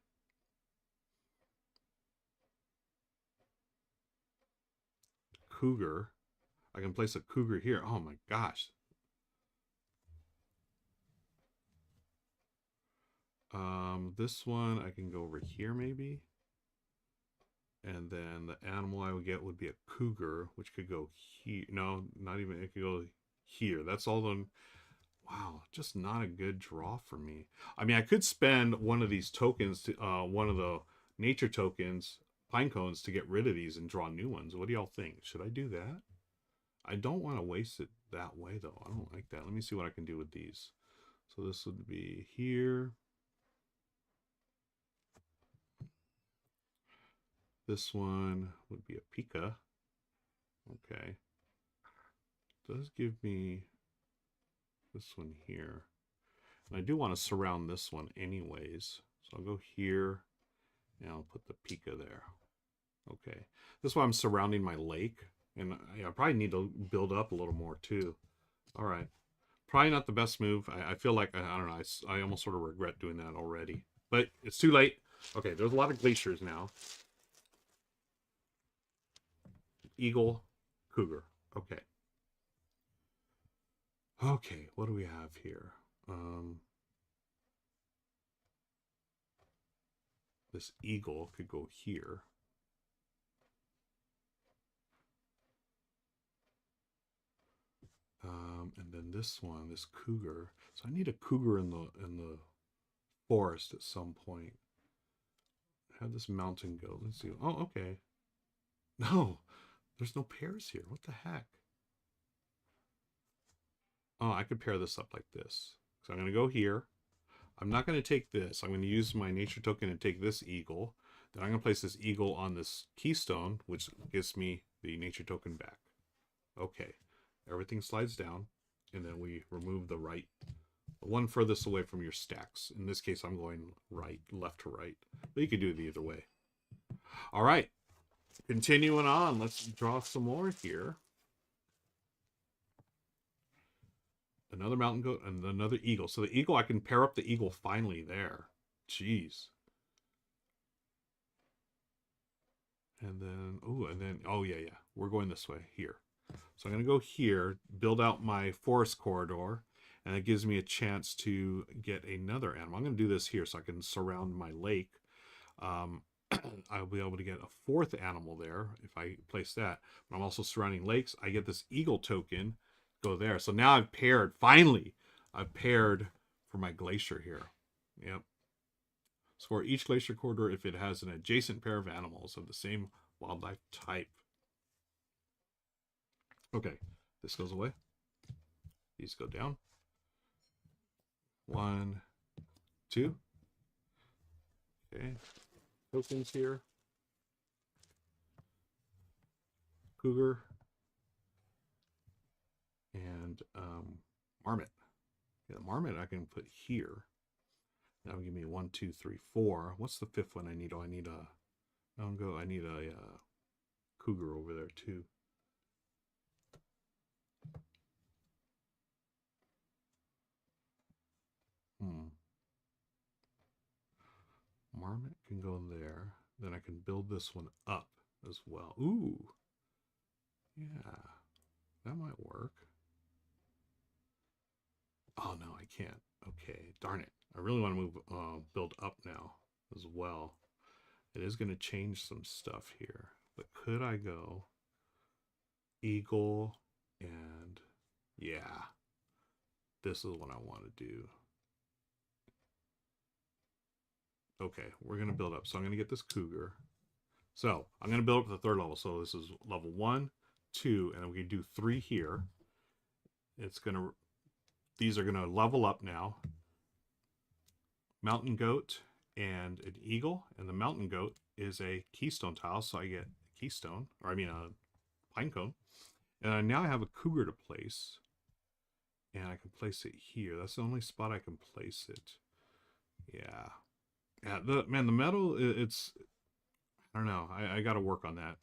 Cougar. I can place a cougar here. Oh my gosh. This one I can go over here maybe. And then the animal I would get would be a cougar, which could go here. No, not even. It could go here. That's all the... Wow, just not a good draw for me. I mean, I could spend one of these tokens, to, one of the nature tokens, pine cones, to get rid of these and draw new ones. What do y'all think? Should I do that? I don't want to waste it that way, though. I don't like that. Let me see what I can do with these. So this would be here. This one would be a Pika. Okay. Does give me this one here. And I do want to surround this one anyways. So I'll go here and I'll put the Pika there. Okay. This is why I'm surrounding my lake. And I probably need to build up a little more too. All right. Probably not the best move. I feel like, I don't know, I almost sort of regret doing that already. But it's too late. Okay, there's a lot of glaciers now. Eagle, cougar. Okay. Okay, what do we have here? This eagle could go here. And then this one, this cougar. So I need a cougar in the forest at some point. Have this mountain goat. Let's see. Oh, okay. No, there's no pairs here. What the heck? Oh, I could pair this up like this. So I'm going to go here. I'm not going to take this. I'm going to use my nature token and take this eagle. Then I'm going to place this eagle on this keystone, which gives me the nature token back. Okay. Everything slides down. And then we remove the right, the one furthest away from your stacks. In this case, I'm going right, left to right. But you could do it either way. All right. Continuing on. Let's draw some more here. Another mountain goat and another eagle. So the eagle, I can pair up the eagle finally there. Jeez. And then, oh yeah. We're going this way here. So I'm going to go here, build out my forest corridor, and it gives me a chance to get another animal. I'm going to do this here so I can surround my lake. I'll be able to get a fourth animal there if I place that. But I'm also surrounding lakes. I get this eagle token, go there. So now I've paired, finally, I've paired for my glacier here. Yep. Score each glacier corridor if it has an adjacent pair of animals of the same wildlife type. Okay, this goes away. These go down. 1, 2, Okay, tokens here. Cougar and marmot. Yeah, the marmot I can put here. That'll give me 1, 2, 3, 4. What's the fifth one I need? Oh, I need a. I need a cougar over there too. Marmot can go there. Then I can build this one up as well. Ooh. Yeah. That might work. Oh, no, I can't. Okay. Darn it. I really want to move, build up now as well. It is going to change some stuff here. But could I go eagle and... Yeah. This is what I want to do. Okay, we're going to build up. So I'm going to get this cougar. So I'm going to build up to the third level. So this is level 1, 2, and then we can do 3 here. It's going to, these are going to level up now. Mountain goat and an eagle. And the mountain goat is a keystone tile. So I get a keystone, or I mean a pine cone. And I now have a cougar to place. And I can place it here. That's the only spot I can place it. Yeah. Yeah, the metal, it's, I don't know. I got to work on that.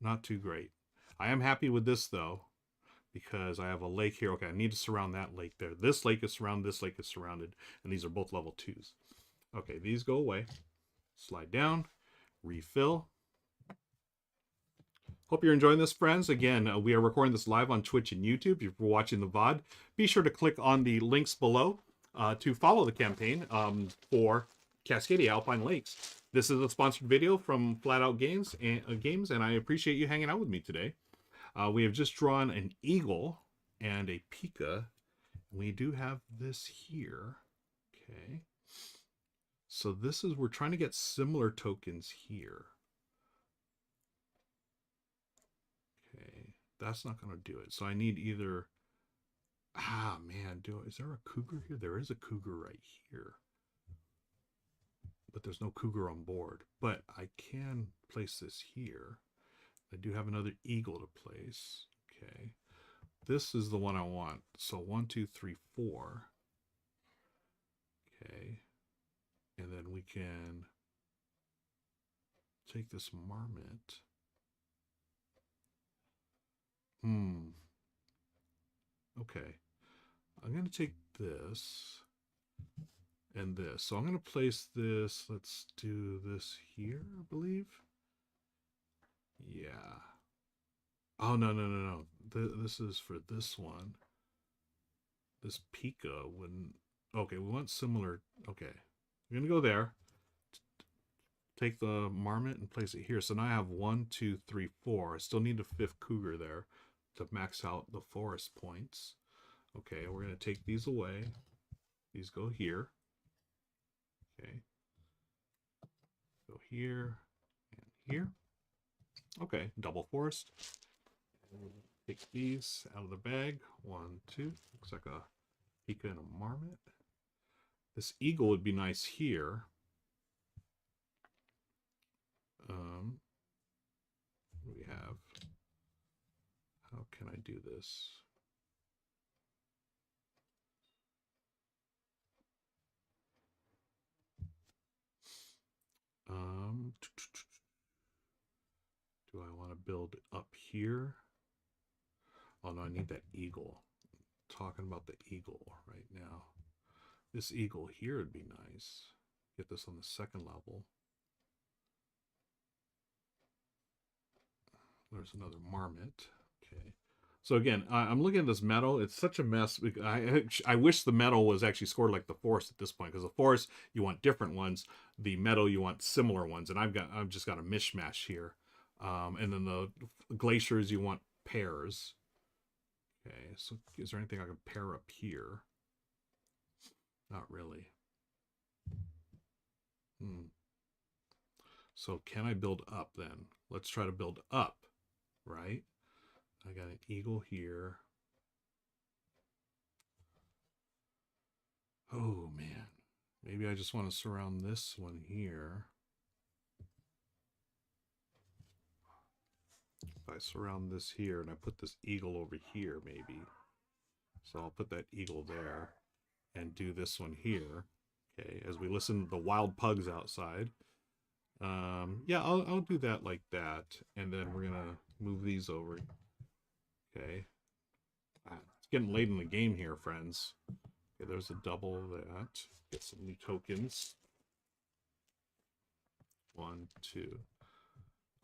Not too great. I am happy with this, though, because I have a lake here. Okay, I need to surround that lake there. This lake is surrounded. This lake is surrounded. And these are both level 2s. Okay, these go away. Slide down. Refill. Hope you're enjoying this, friends. Again, we are recording this live on Twitch and YouTube. If you're watching the VOD, be sure to click on the links below to follow the campaign for Cascadia Alpine Lakes. This is a sponsored video from Flat Out Games, and I appreciate you hanging out with me today. We have just drawn an eagle and a pika. We do have this here. Okay. So this is, we're trying to get similar tokens here. Okay. That's not going to do it. So I need either, man, is there a cougar here? There is a cougar right here. But there's no cougar on board. But I can place this here. I do have another eagle to place. Okay. This is the one I want. So 1, 2, 3, 4. Okay. And then we can take this marmot. Okay. I'm going to take this and this. So I'm going to place this. Let's do this here, I believe. Yeah. Oh, no. This is for this one. This pika wouldn't... Okay, we want similar... Okay. I'm going to go there. Take the marmot and place it here. So now I have 1, 2, 3, 4. I still need a 5th cougar there to max out the forest points. Okay, we're going to take these away. These go here. Okay. Go here and here. Okay, double forest. Take these out of the bag. 1, 2. Looks like a pika and a marmot. This eagle would be nice here. What do we have? How can I do this? Do I want to build up here? Oh no, I need that eagle. I'm talking about the eagle right now. This eagle here would be nice. Get this on the 2nd level. There's another marmot. Okay. So again, I'm looking at this metal. It's such a mess. I wish the metal was actually scored like the forest at this point, because the forest you want different ones, the metal you want similar ones, and I've just got a mishmash here. And then the glaciers you want pairs. Okay, so is there anything I can pair up here? Not really. So can I build up then? Let's try to build up, right? I got an eagle here. Oh, man. Maybe I just want to surround this one here. If I surround this here and I put this eagle over here, maybe. So I'll put that eagle there and do this one here. Okay, as we listen to the wild pugs outside. Yeah, I'll do that like that. And then we're going to move these over. Okay. It's getting late in the game here, friends. Okay, there's a double of that. Get some new tokens. 1, 2.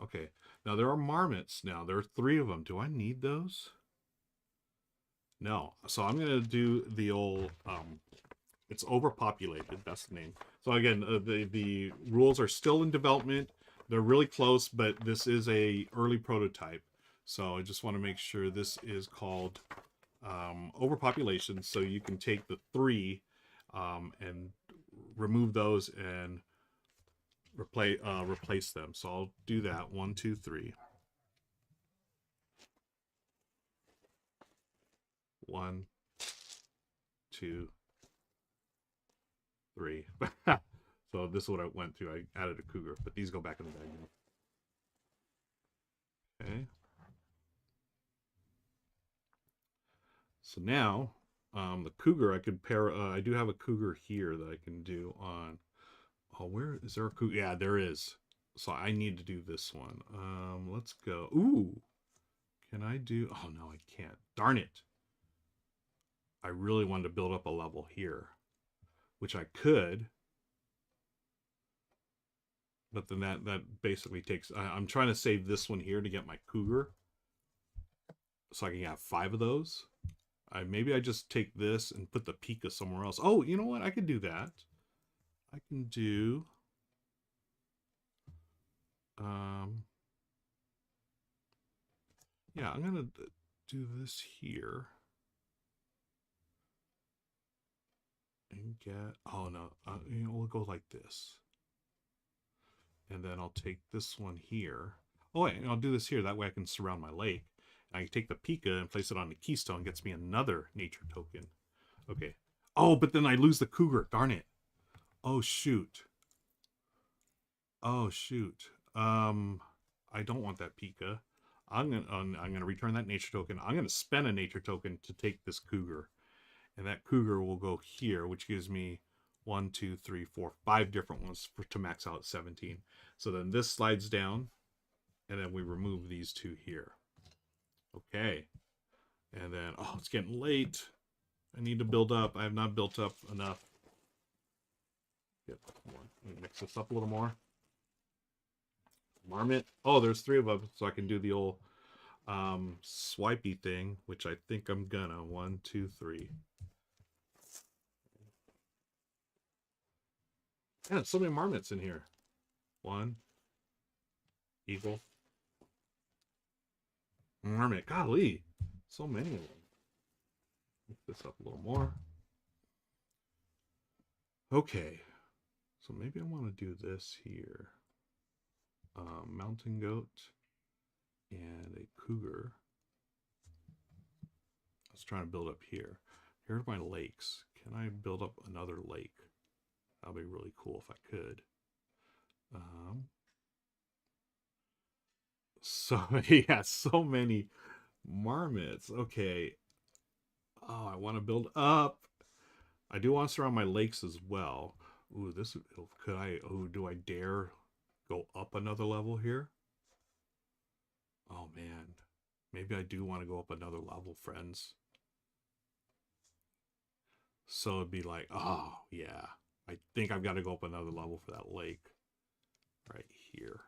Okay, now there are marmots now. There are 3 of them. Do I need those? No. So I'm going to do the old, it's overpopulated. That's the name. So again, the rules are still in development. They're really close, but this is a early prototype. So I just want to make sure this is called overpopulation. So you can take the 3 and remove those and replace them. So I'll do that. 1, 2, 3. 1, 2, 3. So this is what I went through. I added a cougar, but these go back in the bag now. Okay. So now, the cougar, I could pair, I do have a cougar here that I can do on, oh, where, is there a cougar? Yeah, there is. So I need to do this one. Let's go. Ooh, can I do, oh no, I can't. Darn it. I really wanted to build up a level here, which I could. But then that basically takes, I'm trying to save this one here to get my cougar. So I can have 5 of those. Maybe I just take this and put the Pika somewhere else. Oh, you know what? I could do that. I can do... yeah, I'm going to do this here. And get... oh, no. You know, we'll go like this. And then I'll take this one here. Oh, wait, I'll do this here. That way I can surround my lake. I can take the Pika and place it on the keystone. Gets me another nature token. Okay. Oh, but then I lose the cougar. Darn it. Oh, shoot. Oh, shoot. I don't want that Pika. I'm gonna return that nature token. I'm gonna spend a nature token to take this cougar. And that cougar will go here, which gives me 1, 2, 3, 4, 5 different ones to max out at 17. So then this slides down, and then we remove these 2 here. Okay. And then, oh, it's getting late. I need to build up. I have not built up enough. Get more. Let me mix this up a little more. Marmot. Oh, there's 3 of them, so I can do the old swipey thing, which I think I'm gonna. 1, 2, 3. Yeah, so many marmots in here. 1. Eagle. Marmot. Golly. So many of them. Mix this up a little more. Okay. So maybe I want to do this here. Mountain goat and a cougar. I was trying to build up here. Here are my lakes. Can I build up another lake? That'd be really cool if I could. So yeah, so many marmots. Okay. Oh, I want to build up. I do want to surround my lakes as well. Ooh, this could I? Oh, do I dare go up another level here? Oh man, maybe I do want to go up another level, friends. So it'd be like, oh yeah, I think I've got to go up another level for that lake right here.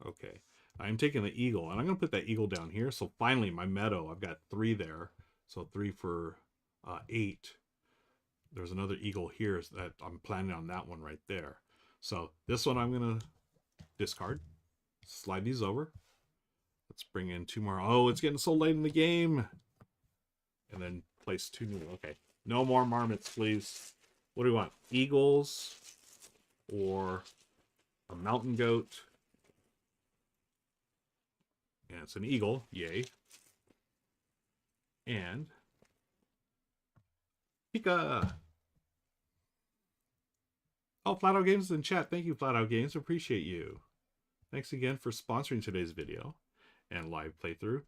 Okay, I'm taking the eagle, and I'm going to put that eagle down here. So finally, my meadow, I've got 3 there. So 3 for 8. There's another eagle here that I'm planning on that one right there. So this one I'm going to discard. Slide these over. Let's bring in 2 more. Oh, it's getting so late in the game. And then place 2 new. Okay. No more marmots, please. What do we want? Eagles or a mountain goat? And it's an eagle. Yay. And Pika. Oh, Flat Out Games in chat. Thank you, Flat Out Games. Appreciate you. Thanks again for sponsoring today's video and live playthrough.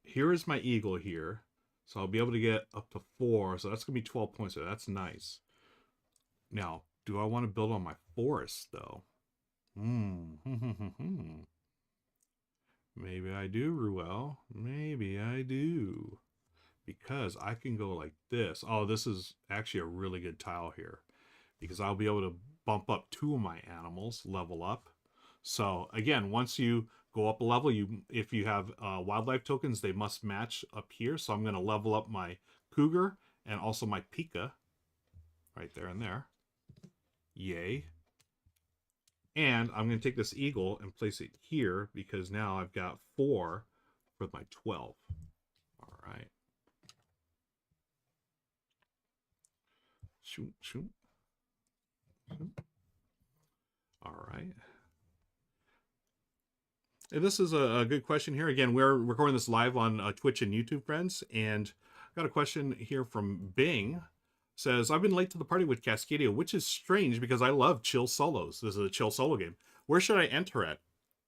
Here is my eagle here. So I'll be able to get up to 4. So that's going to be 12 points. So that's nice. Now, do I want to build on my forest, though? Maybe I do, Ruel. Maybe I do. Because I can go like this. Oh, this is actually a really good tile here. Because I'll be able to bump up 2 of my animals, level up. So again, once you go up a level, if you have wildlife tokens, they must match up here. So I'm going to level up my cougar and also my pika right there and there. Yay. And I'm going to take this eagle and place it here because now I've got 4 for my 12. All right. Shoot, shoot. All right. And this is a good question here. Again, we're recording this live on Twitch and YouTube, friends. And I got a question here from Bing. Says, I've been late to the party with Cascadia, which is strange because I love chill solos. This is a chill solo game. Where should I enter at?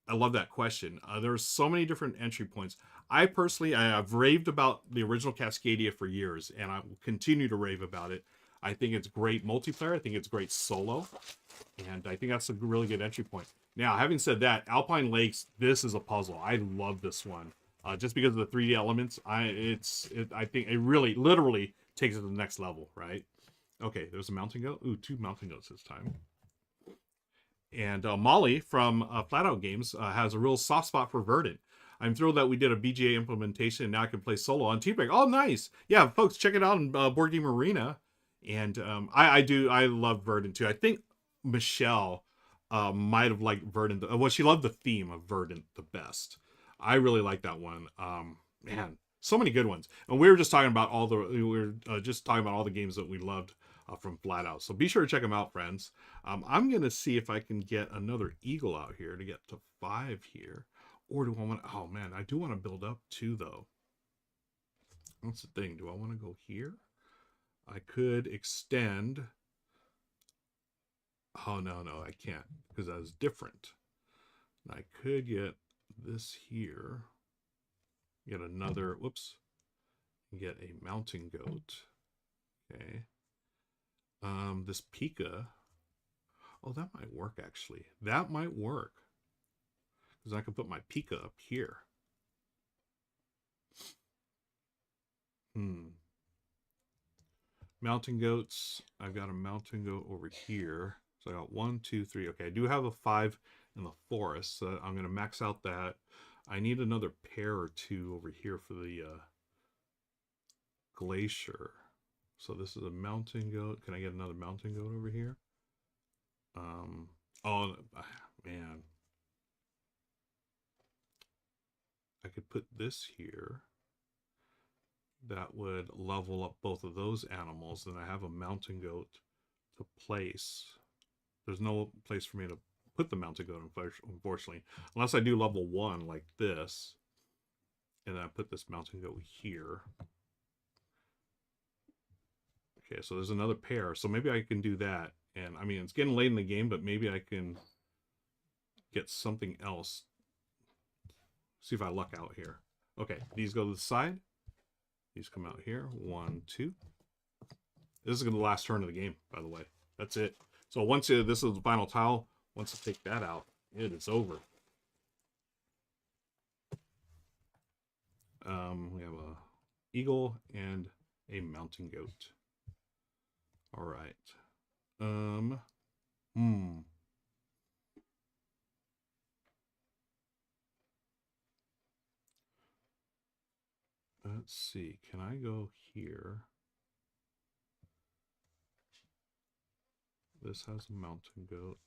I love that question. There's so many different entry points. I personally, I've raved about the original Cascadia for years, and I will continue to rave about it. I think it's great multiplayer. I think it's great solo. And I think that's a really good entry point. Now, having said that, Alpine Lakes, this is a puzzle. I love this one. Just because of the 3D elements, I think it really, literally takes it to the next level, right? Okay, there's a mountain goat. Ooh, 2 mountain goats this time. And Molly from Flat Out Games has a real soft spot for Verdant. I'm thrilled that we did a BGA implementation and now I can play solo on Teamspeak. Oh, nice. Yeah, folks, check it out on Board Game Arena. And I love Verdant too. I think Michelle might have liked Verdant. Well, she loved the theme of Verdant the best. I really like that one. Man, so many good ones. And we were just talking about all the games that we loved from Flat Out. So be sure to check them out, friends. I'm gonna see if I can get another eagle out here to get to 5 here, or do I want? Oh man, I do want to build up 2 though. What's the thing? Do I want to go here? I could extend. Oh no, I can't because that is different. I could get this here. Get another. Whoops. Get a mountain goat. Okay. This pika. Oh, that might work actually. That might work. Because I could put my pika up here. Mountain goats. I've got a mountain goat over here. So I got 1, 2, 3. Okay, I do have a 5 in the forest. So I'm going to max out that. I need another pair or 2 over here for the glacier. So this is a mountain goat. Can I get another mountain goat over here? Oh, man. I could put this here. That would level up both of those animals. Then I have a mountain goat to place. There's no place for me to put the mountain goat, unfortunately. Unless I do level 1 like this. And then I put this mountain goat here. Okay, so there's another pair. So maybe I can do that. And I mean, it's getting late in the game, but maybe I can get something else. See if I luck out here. Okay, these go to the side. These come out here. 1, 2. This is the last turn of the game, by the way. That's it. So once this is the final tile, once I take that out, it is over. We have a eagle and a mountain goat. All right. Let's see. Can I go here? This has a mountain goat.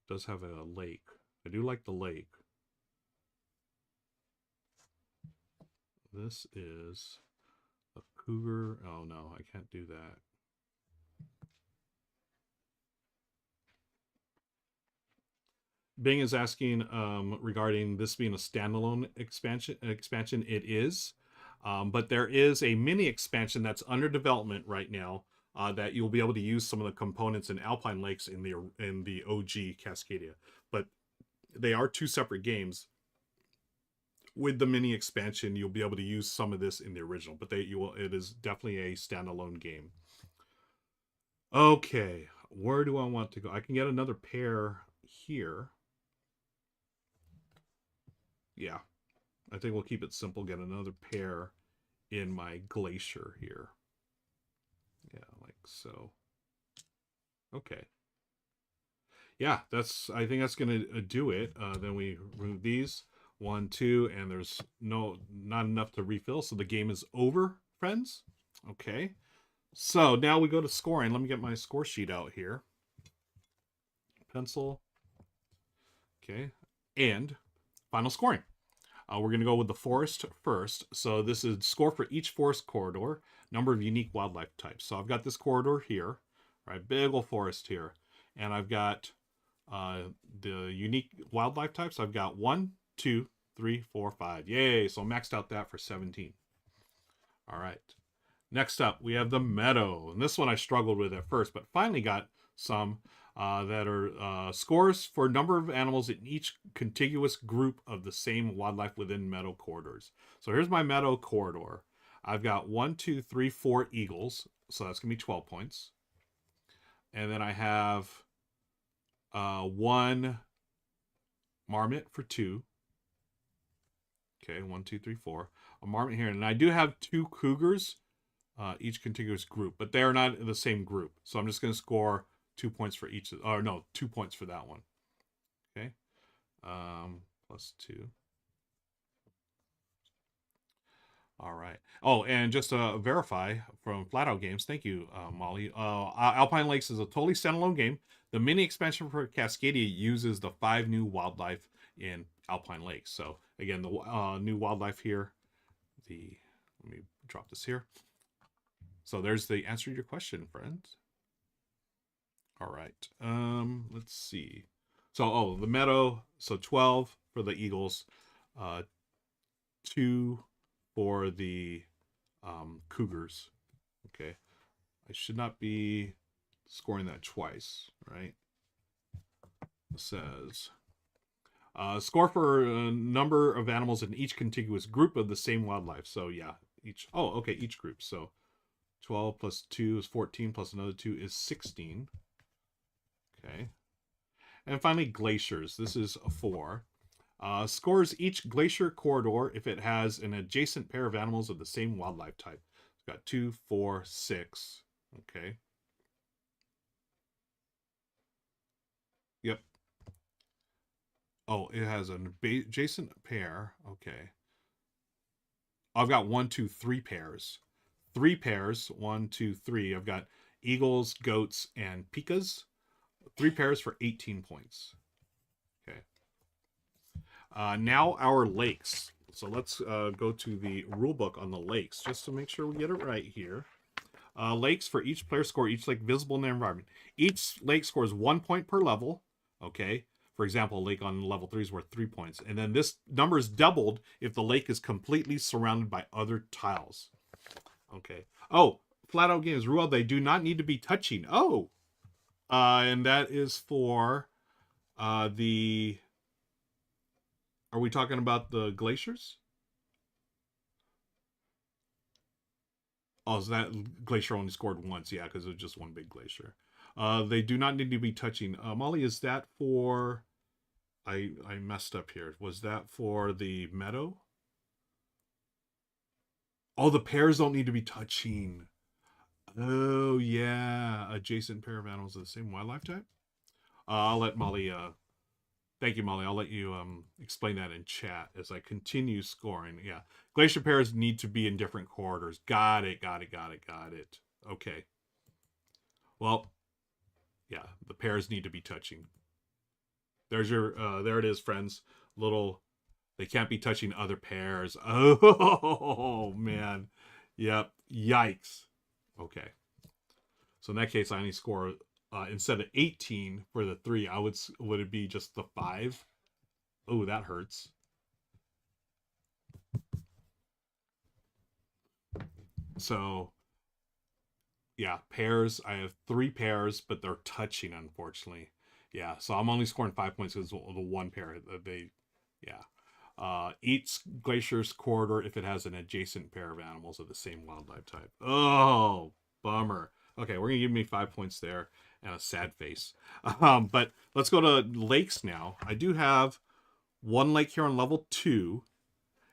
It does have a lake. I do like the lake. This is a cougar. Oh no, I can't do that. Bing is asking regarding this being a standalone expansion. It is. But there is a mini expansion that's under development right now that you'll be able to use some of the components in Alpine Lakes in the OG Cascadia. But they are two separate games. With the mini expansion, you'll be able to use some of this in the original, but it is definitely a standalone game. Okay, where do I want to go? I can get another pair here. Yeah, I think we'll keep it simple. Get another pair in my glacier here. Yeah, like so. Okay. Yeah, I think that's gonna do it. Then we remove these 1, 2, and there's not enough to refill, so the game is over, friends. Okay. So now we go to scoring. Let me get my score sheet out here. Pencil. Okay. And final scoring. We're going to go with the forest first. So this is score for each forest corridor, number of unique wildlife types. So I've got this corridor here, right? Big old forest here. And I've got the unique wildlife types. I've got 1, 2, 3, 4, 5. Yay. So I maxed out that for 17. All right. Next up, we have the meadow. And this one I struggled with at first, but finally got some that are scores for number of animals in each contiguous group of the same wildlife within meadow corridors. So here's my meadow corridor. I've got 1, 2, 3, 4 eagles. So that's going to be 12 points. And then I have 1 marmot for 2. Okay, 1, 2, 3, 4. A marmot here. And I do have 2 cougars, each contiguous group, but they are not in the same group. So I'm just going to score 2 points for each. Or no, 2 points for that one. Okay. Plus 2. All right. Oh, and just to verify from Flat Out Games, thank you, Molly. Alpine Lakes is a totally standalone game. The mini expansion for Cascadia uses the 5 new wildlife in Alpine Lakes. So again, the new wildlife here. Let me drop this here. So there's the answer to your question, friends. All right. Let's see. So the meadow. So 12 for the eagles. 2 for the cougars. Okay. I should not be scoring that twice, right? It says score for a number of animals in each contiguous group of the same wildlife. So yeah, each group. So 12 plus 2 is 14 plus another 2 is 16. Okay. And finally, glaciers. This is a 4. Scores each glacier corridor if it has an adjacent pair of animals of the same wildlife type. It's got 2, 4, 6. Okay. Yep. Oh, it has an adjacent pair. Okay. I've got 1, 2, 3 pairs. 3 pairs. 1, 2, 3. I've got eagles, goats, and pikas. 3 pairs for 18 points. Okay. Now our lakes. So let's go to the rule book on the lakes just to make sure we get it right here. Lakes for each player score each lake visible in their environment. Each lake scores 1 point per level. Okay. For example, a lake on level 3 is worth 3 points. And then this number is doubled if the lake is completely surrounded by other tiles. Okay. Oh, Flat Out Games rule, they do not need to be touching. Oh. And that is for the... Are we talking about the glaciers? Oh, so that glacier only scored once. Yeah, because it was just one big glacier. They do not need to be touching. Molly, is that for... I messed up here. Was that for the meadow? Oh, the pairs don't need to be touching. Oh, yeah. Adjacent pair of animals of the same wildlife type? I'll let Molly... Thank you, Molly. I'll let you explain that in chat as I continue scoring. Yeah. Glacier pairs need to be in different corridors. Got it. Okay. Well, yeah, the pairs need to be touching. There's your, there it is, friends. They can't be touching other pairs. Oh, man. Yep. Yikes. Okay. So in that case, I only score... instead of 18 for the 3, would it be just the 5? Oh, that hurts. So yeah, pairs. I have 3 pairs, but they're touching, unfortunately. Yeah, so I'm only scoring 5 points because the one pair they, yeah. Eats Glacier's corridor if it has an adjacent pair of animals of the same wildlife type. Oh, bummer. Okay, we're gonna give me 5 points there and a sad face. But let's go to lakes now. I do have one lake here on level 2,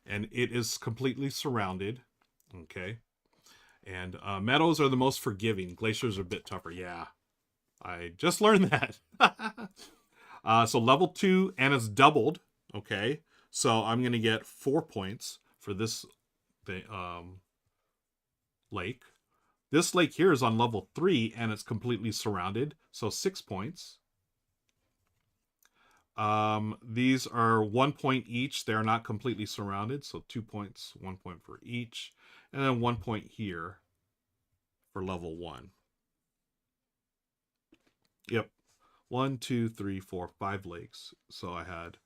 and it is completely surrounded. Okay. And meadows are the most forgiving. Glaciers are a bit tougher. Yeah, I just learned that. So level 2, and it's doubled. Okay, so I'm gonna get 4 points for this lake. This lake here is on level 3, and it's completely surrounded, so 6 points. These are 1 point each. They're not completely surrounded, so 2 points, 1 point for each, and then 1 point here for level 1. Yep. 1, 2, 3, 4, 5 lakes. So I had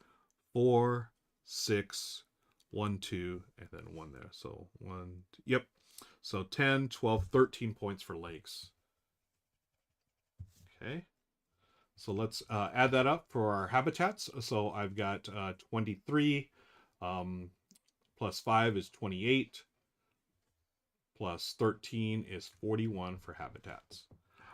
4, 6, 1, 2, and then 1 there. So 1, 2, yep. So 10, 12, 13 points for lakes. Okay. So let's add that up for our habitats. So I've got 23 plus 5 is 28 plus 13 is 41 for habitats.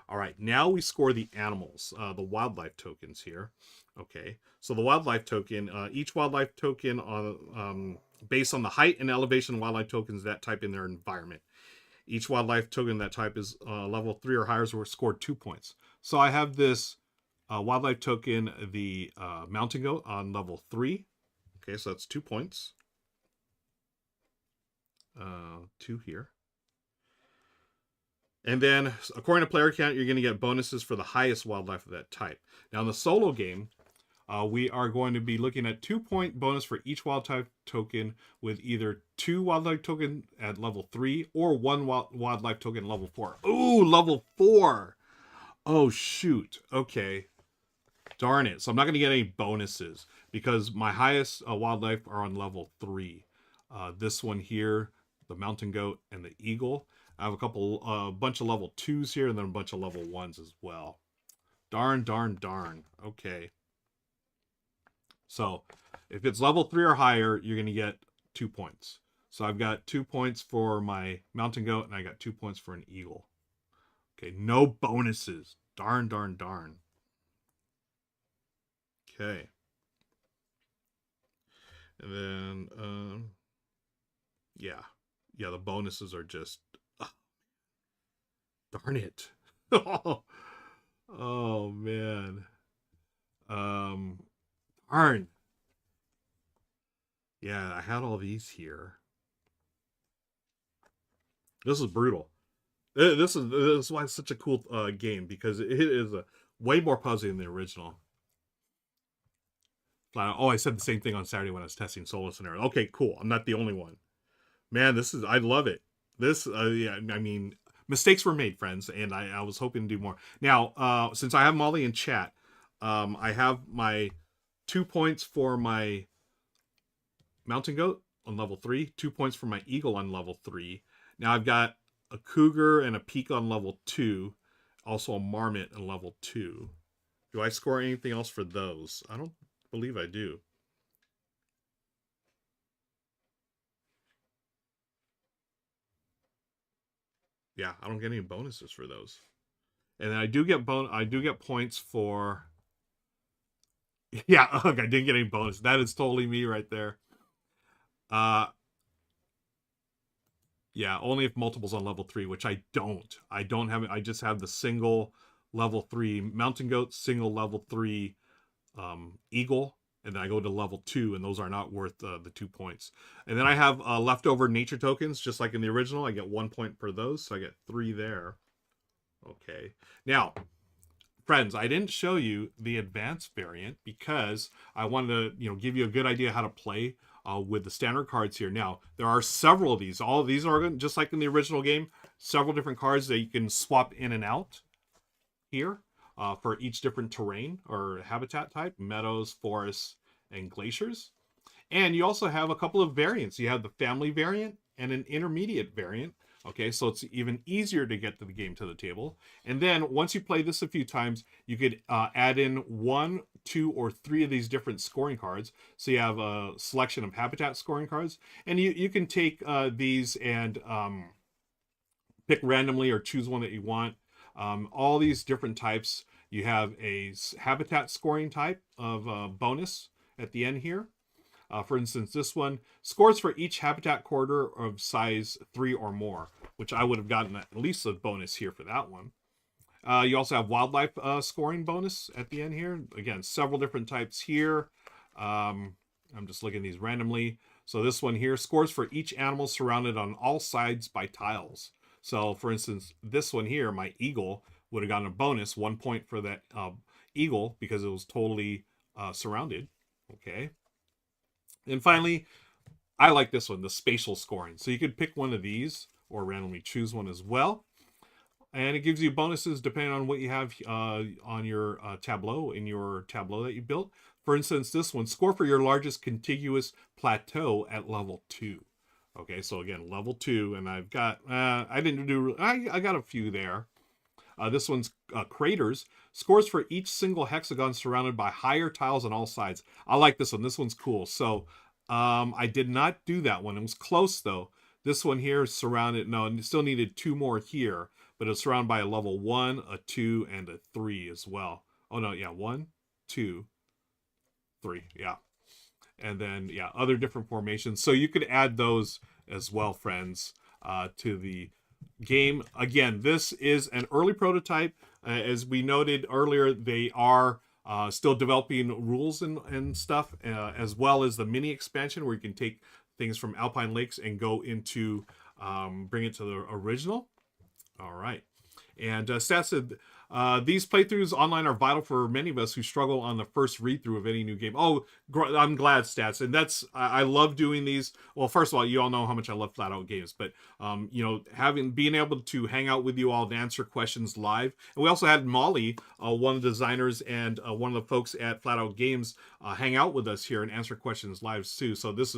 All right, now we score the animals, the wildlife tokens here. Okay, so the wildlife token, each wildlife token on based on the height and elevation wildlife tokens that type in their environment. Each wildlife token that type is level 3 or higher were scored 2 points. So I have this wildlife token, the mountain goat, on level 3. Okay, so that's 2 points. 2 here. And then, according to player count, you're going to get bonuses for the highest wildlife of that type. Now, in the solo game, we are going to be looking at 2-point bonus for each wildlife token, with either 2 wildlife token at level 3 or 1 wildlife token at level 4. Ooh, level 4! Oh, shoot. Okay. Darn it. So I'm not going to get any bonuses because my highest wildlife are on level 3. This one here, the mountain goat and the eagle. I have a bunch of level 2s here and then a bunch of level 1s as well. Darn, darn, darn. Okay. So if it's level 3 or higher, you're going to get 2 points. So I've got 2 points for my mountain goat and I got 2 points for an eagle. Okay, no bonuses. Darn, darn, darn. Okay. And then, yeah. Yeah, the bonuses are just... darn it. Oh, man. Darn. Yeah, I had all these here. This is brutal. This is why it's such a cool game, because it is way more puzzly than the original. Oh, I said the same thing on Saturday when I was testing solo scenario. Okay, cool. I'm not the only one. Man, I love it. This, yeah, I mean, mistakes were made, friends, and I was hoping to do more. Now, since I have Molly in chat, I have my 2 points for my mountain goat on level 3, 2 points for my eagle on level 3. Now I've got a cougar and a peak on level 2, also a marmot on level 2. Do I score anything else for those? I don't believe I do. Yeah, I don't get any bonuses for those. And then I do get points for... Yeah, ugh, I didn't get any bonus. That is totally me right there. Yeah, only if multiples on level 3, which I don't. I don't have it. I just have the single level 3 mountain goat, single level 3 eagle, and then I go to level 2, and those are not worth the 2 points. And then I have leftover nature tokens, just like in the original. I get 1 point per those, so I get 3 there. Okay. Now, friends, I didn't show you the advanced variant because I wanted to, give you a good idea how to play with the standard cards here. Now, there are several of these. All of these are, just like in the original game, several different cards that you can swap in and out here for each different terrain or habitat type: meadows, forests, and glaciers. And you also have a couple of variants. You have the family variant and an intermediate variant. Okay, so it's even easier to get the game to the table. And then once you play this a few times, you could add in 1, 2, or 3 of these different scoring cards. So you have a selection of habitat scoring cards, and you can take these and pick randomly or choose one that you want. All these different types. You have a habitat scoring type of bonus at the end here. For instance, this one, scores for each habitat corridor of size 3 or more, which I would have gotten at least a bonus here for that one. You also have wildlife scoring bonus at the end here. Again, several different types here. I'm just looking at these randomly. So this one here, scores for each animal surrounded on all sides by tiles. So for instance, this one here, my eagle, would have gotten a bonus, 1 point for that eagle because it was totally surrounded. Okay. And finally, I like this one, the spatial scoring. So you could pick one of these or randomly choose one as well. And it gives you bonuses depending on what you have on your tableau, in your tableau that you built. For instance, this one, score for your largest contiguous plateau at level 2. Okay, so again, level 2, and I've got, I got a few there. This one's craters. Scores for each single hexagon surrounded by higher tiles on all sides. I like this one. This one's cool. So I did not do that one. It was close, though. This one here is surrounded. No, it still needed 2 more here. But it's surrounded by a level 1, a 2, and a 3 as well. Oh, no. Yeah. 1, 2, 3. Yeah. And then, yeah, other different formations. So you could add those as well, friends, to the game. Again, this is an early prototype. As we noted earlier, they are still developing rules and stuff, as well as the mini expansion where you can take things from Alpine Lakes and go into bring it to the original. All right. And Stats said, these playthroughs online are vital for many of us who struggle on the first read-through of any new game. Oh, I'm glad, Stats. And I love doing these. Well, first of all, you all know how much I love Flat Out Games. But, you know, being able to hang out with you all and answer questions live. And we also had Molly, one of the designers and one of the folks at Flat Out Games, hang out with us here and answer questions live, too. So this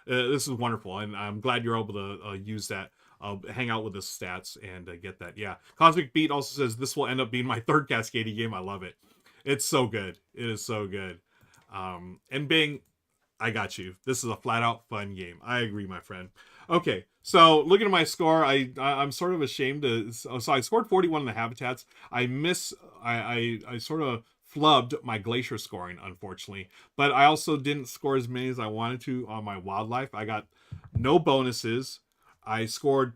is wonderful. And I'm glad you're able to use that. Hang out with the Stats and get that. Yeah. Cosmic Beat also says this will end up being my 3rd Cascadia game. I love it. It's so good. It is so good. And Bing, I got you. This is a flat out fun game. I agree, my friend. Okay. So looking at my score, I'm sort of ashamed to, so I scored 41 in the habitats. I sort of flubbed my glacier scoring, unfortunately, but I also didn't score as many as I wanted to on my wildlife. I got no bonuses. I scored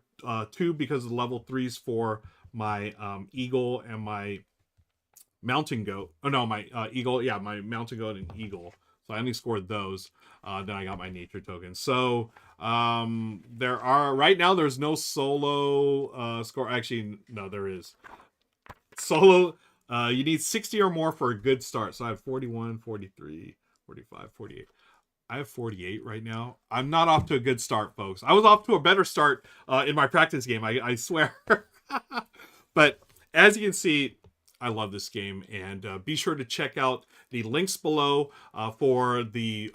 2 because of the level 3s for my eagle and my mountain goat. Oh no, my eagle. Yeah, my mountain goat and eagle. So I only scored those. Then I got my nature token. So there are right now. There's no solo score. Actually, no, there is solo. You need 60 or more for a good start. So I have 41, 43, 45, 48. I have 48 right now. I'm not off to a good start, folks. I was off to a better start in my practice game, I swear. But as you can see, I love this game. And be sure to check out the links below for the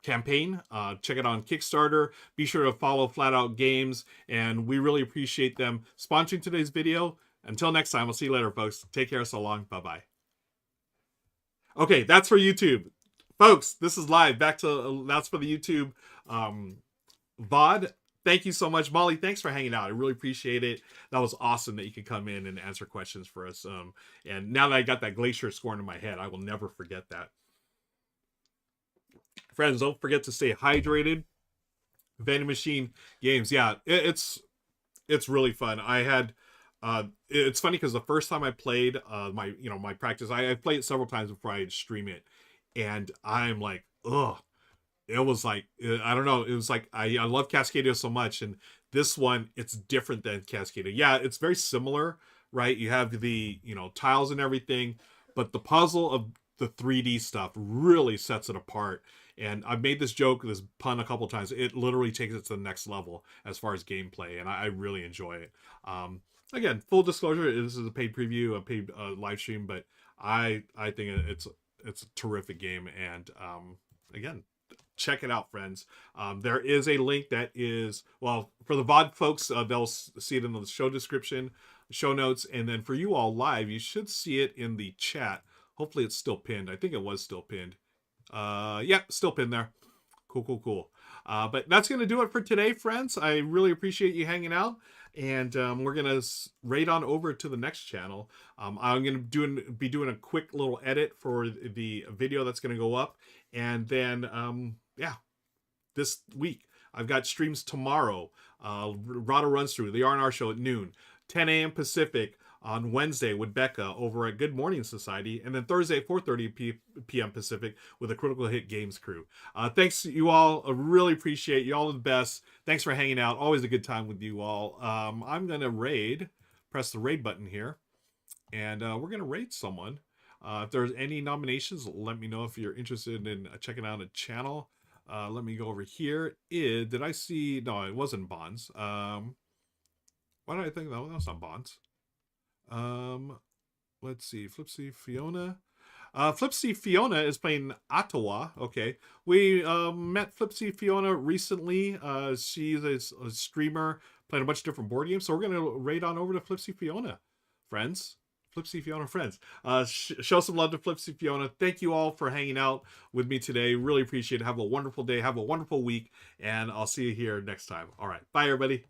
campaign. Check it on Kickstarter. Be sure to follow Flat Out Games. And we really appreciate them sponsoring today's video. Until next time, we'll see you later, folks. Take care. So long. Bye-bye. Okay, that's for YouTube. Folks, this is live. Back to that's for the YouTube VOD. Thank you so much, Molly. Thanks for hanging out. I really appreciate it. That was awesome that you could come in and answer questions for us. And now that I got that glacier scoring in my head, I will never forget that. Friends, don't forget to stay hydrated. Vending machine games, yeah, it's really fun. I had. It's funny because the first time I played my practice, I played it several times before I stream it. And I'm like, ugh. It was like, I don't know. It was like, I love Cascadia so much. And this one, it's different than Cascadia. Yeah, it's very similar, right? You have the, tiles and everything. But the puzzle of the 3D stuff really sets it apart. And I've made this pun a couple times. It literally takes it to the next level as far as gameplay. And I really enjoy it. Again, full disclosure, this is a paid preview, a paid live stream. But I think it's a terrific game. And again, check it out, friends. There is a link that is, well, for the VOD folks, they'll see it in the show description, show notes, and then for you all live, you should see it in the chat. Hopefully it's still pinned. I think it was still pinned. Yeah, still pinned there. Cool. But that's going to do it for today, friends. I really appreciate you hanging out. And we're going to raid on over to the next channel. I'm going to be doing a quick little edit for the video that's going to go up. And then, yeah, this week, I've got streams tomorrow. Rada Runs Through, the R&R show at noon. 10 a.m. Pacific on Wednesday with Becca over at Good Morning Society, and then Thursday 4:30 p.m. Pacific with the Critical Hit Games crew. Thanks you all. I really appreciate you all. Are the best. Thanks for hanging out. Always a good time with you all. I'm gonna press the raid button here, and we're gonna raid someone. If there's any nominations, let me know if you're interested in checking out a channel. Let me go over here. Did I see? No, it wasn't Bonds. Why did I think that was not Bonds? Let's see. Flipsy Fiona. Flipsy Fiona is playing Ottawa. Okay. We met Flipsy Fiona recently. She's a streamer playing a bunch of different board games. So we're going to raid on over to Flipsy Fiona, friends. Flipsy Fiona friends. Show some love to Flipsy Fiona. Thank you all for hanging out with me today. Really appreciate it. Have a wonderful day. Have a wonderful week. And I'll see you here next time. All right. Bye, everybody.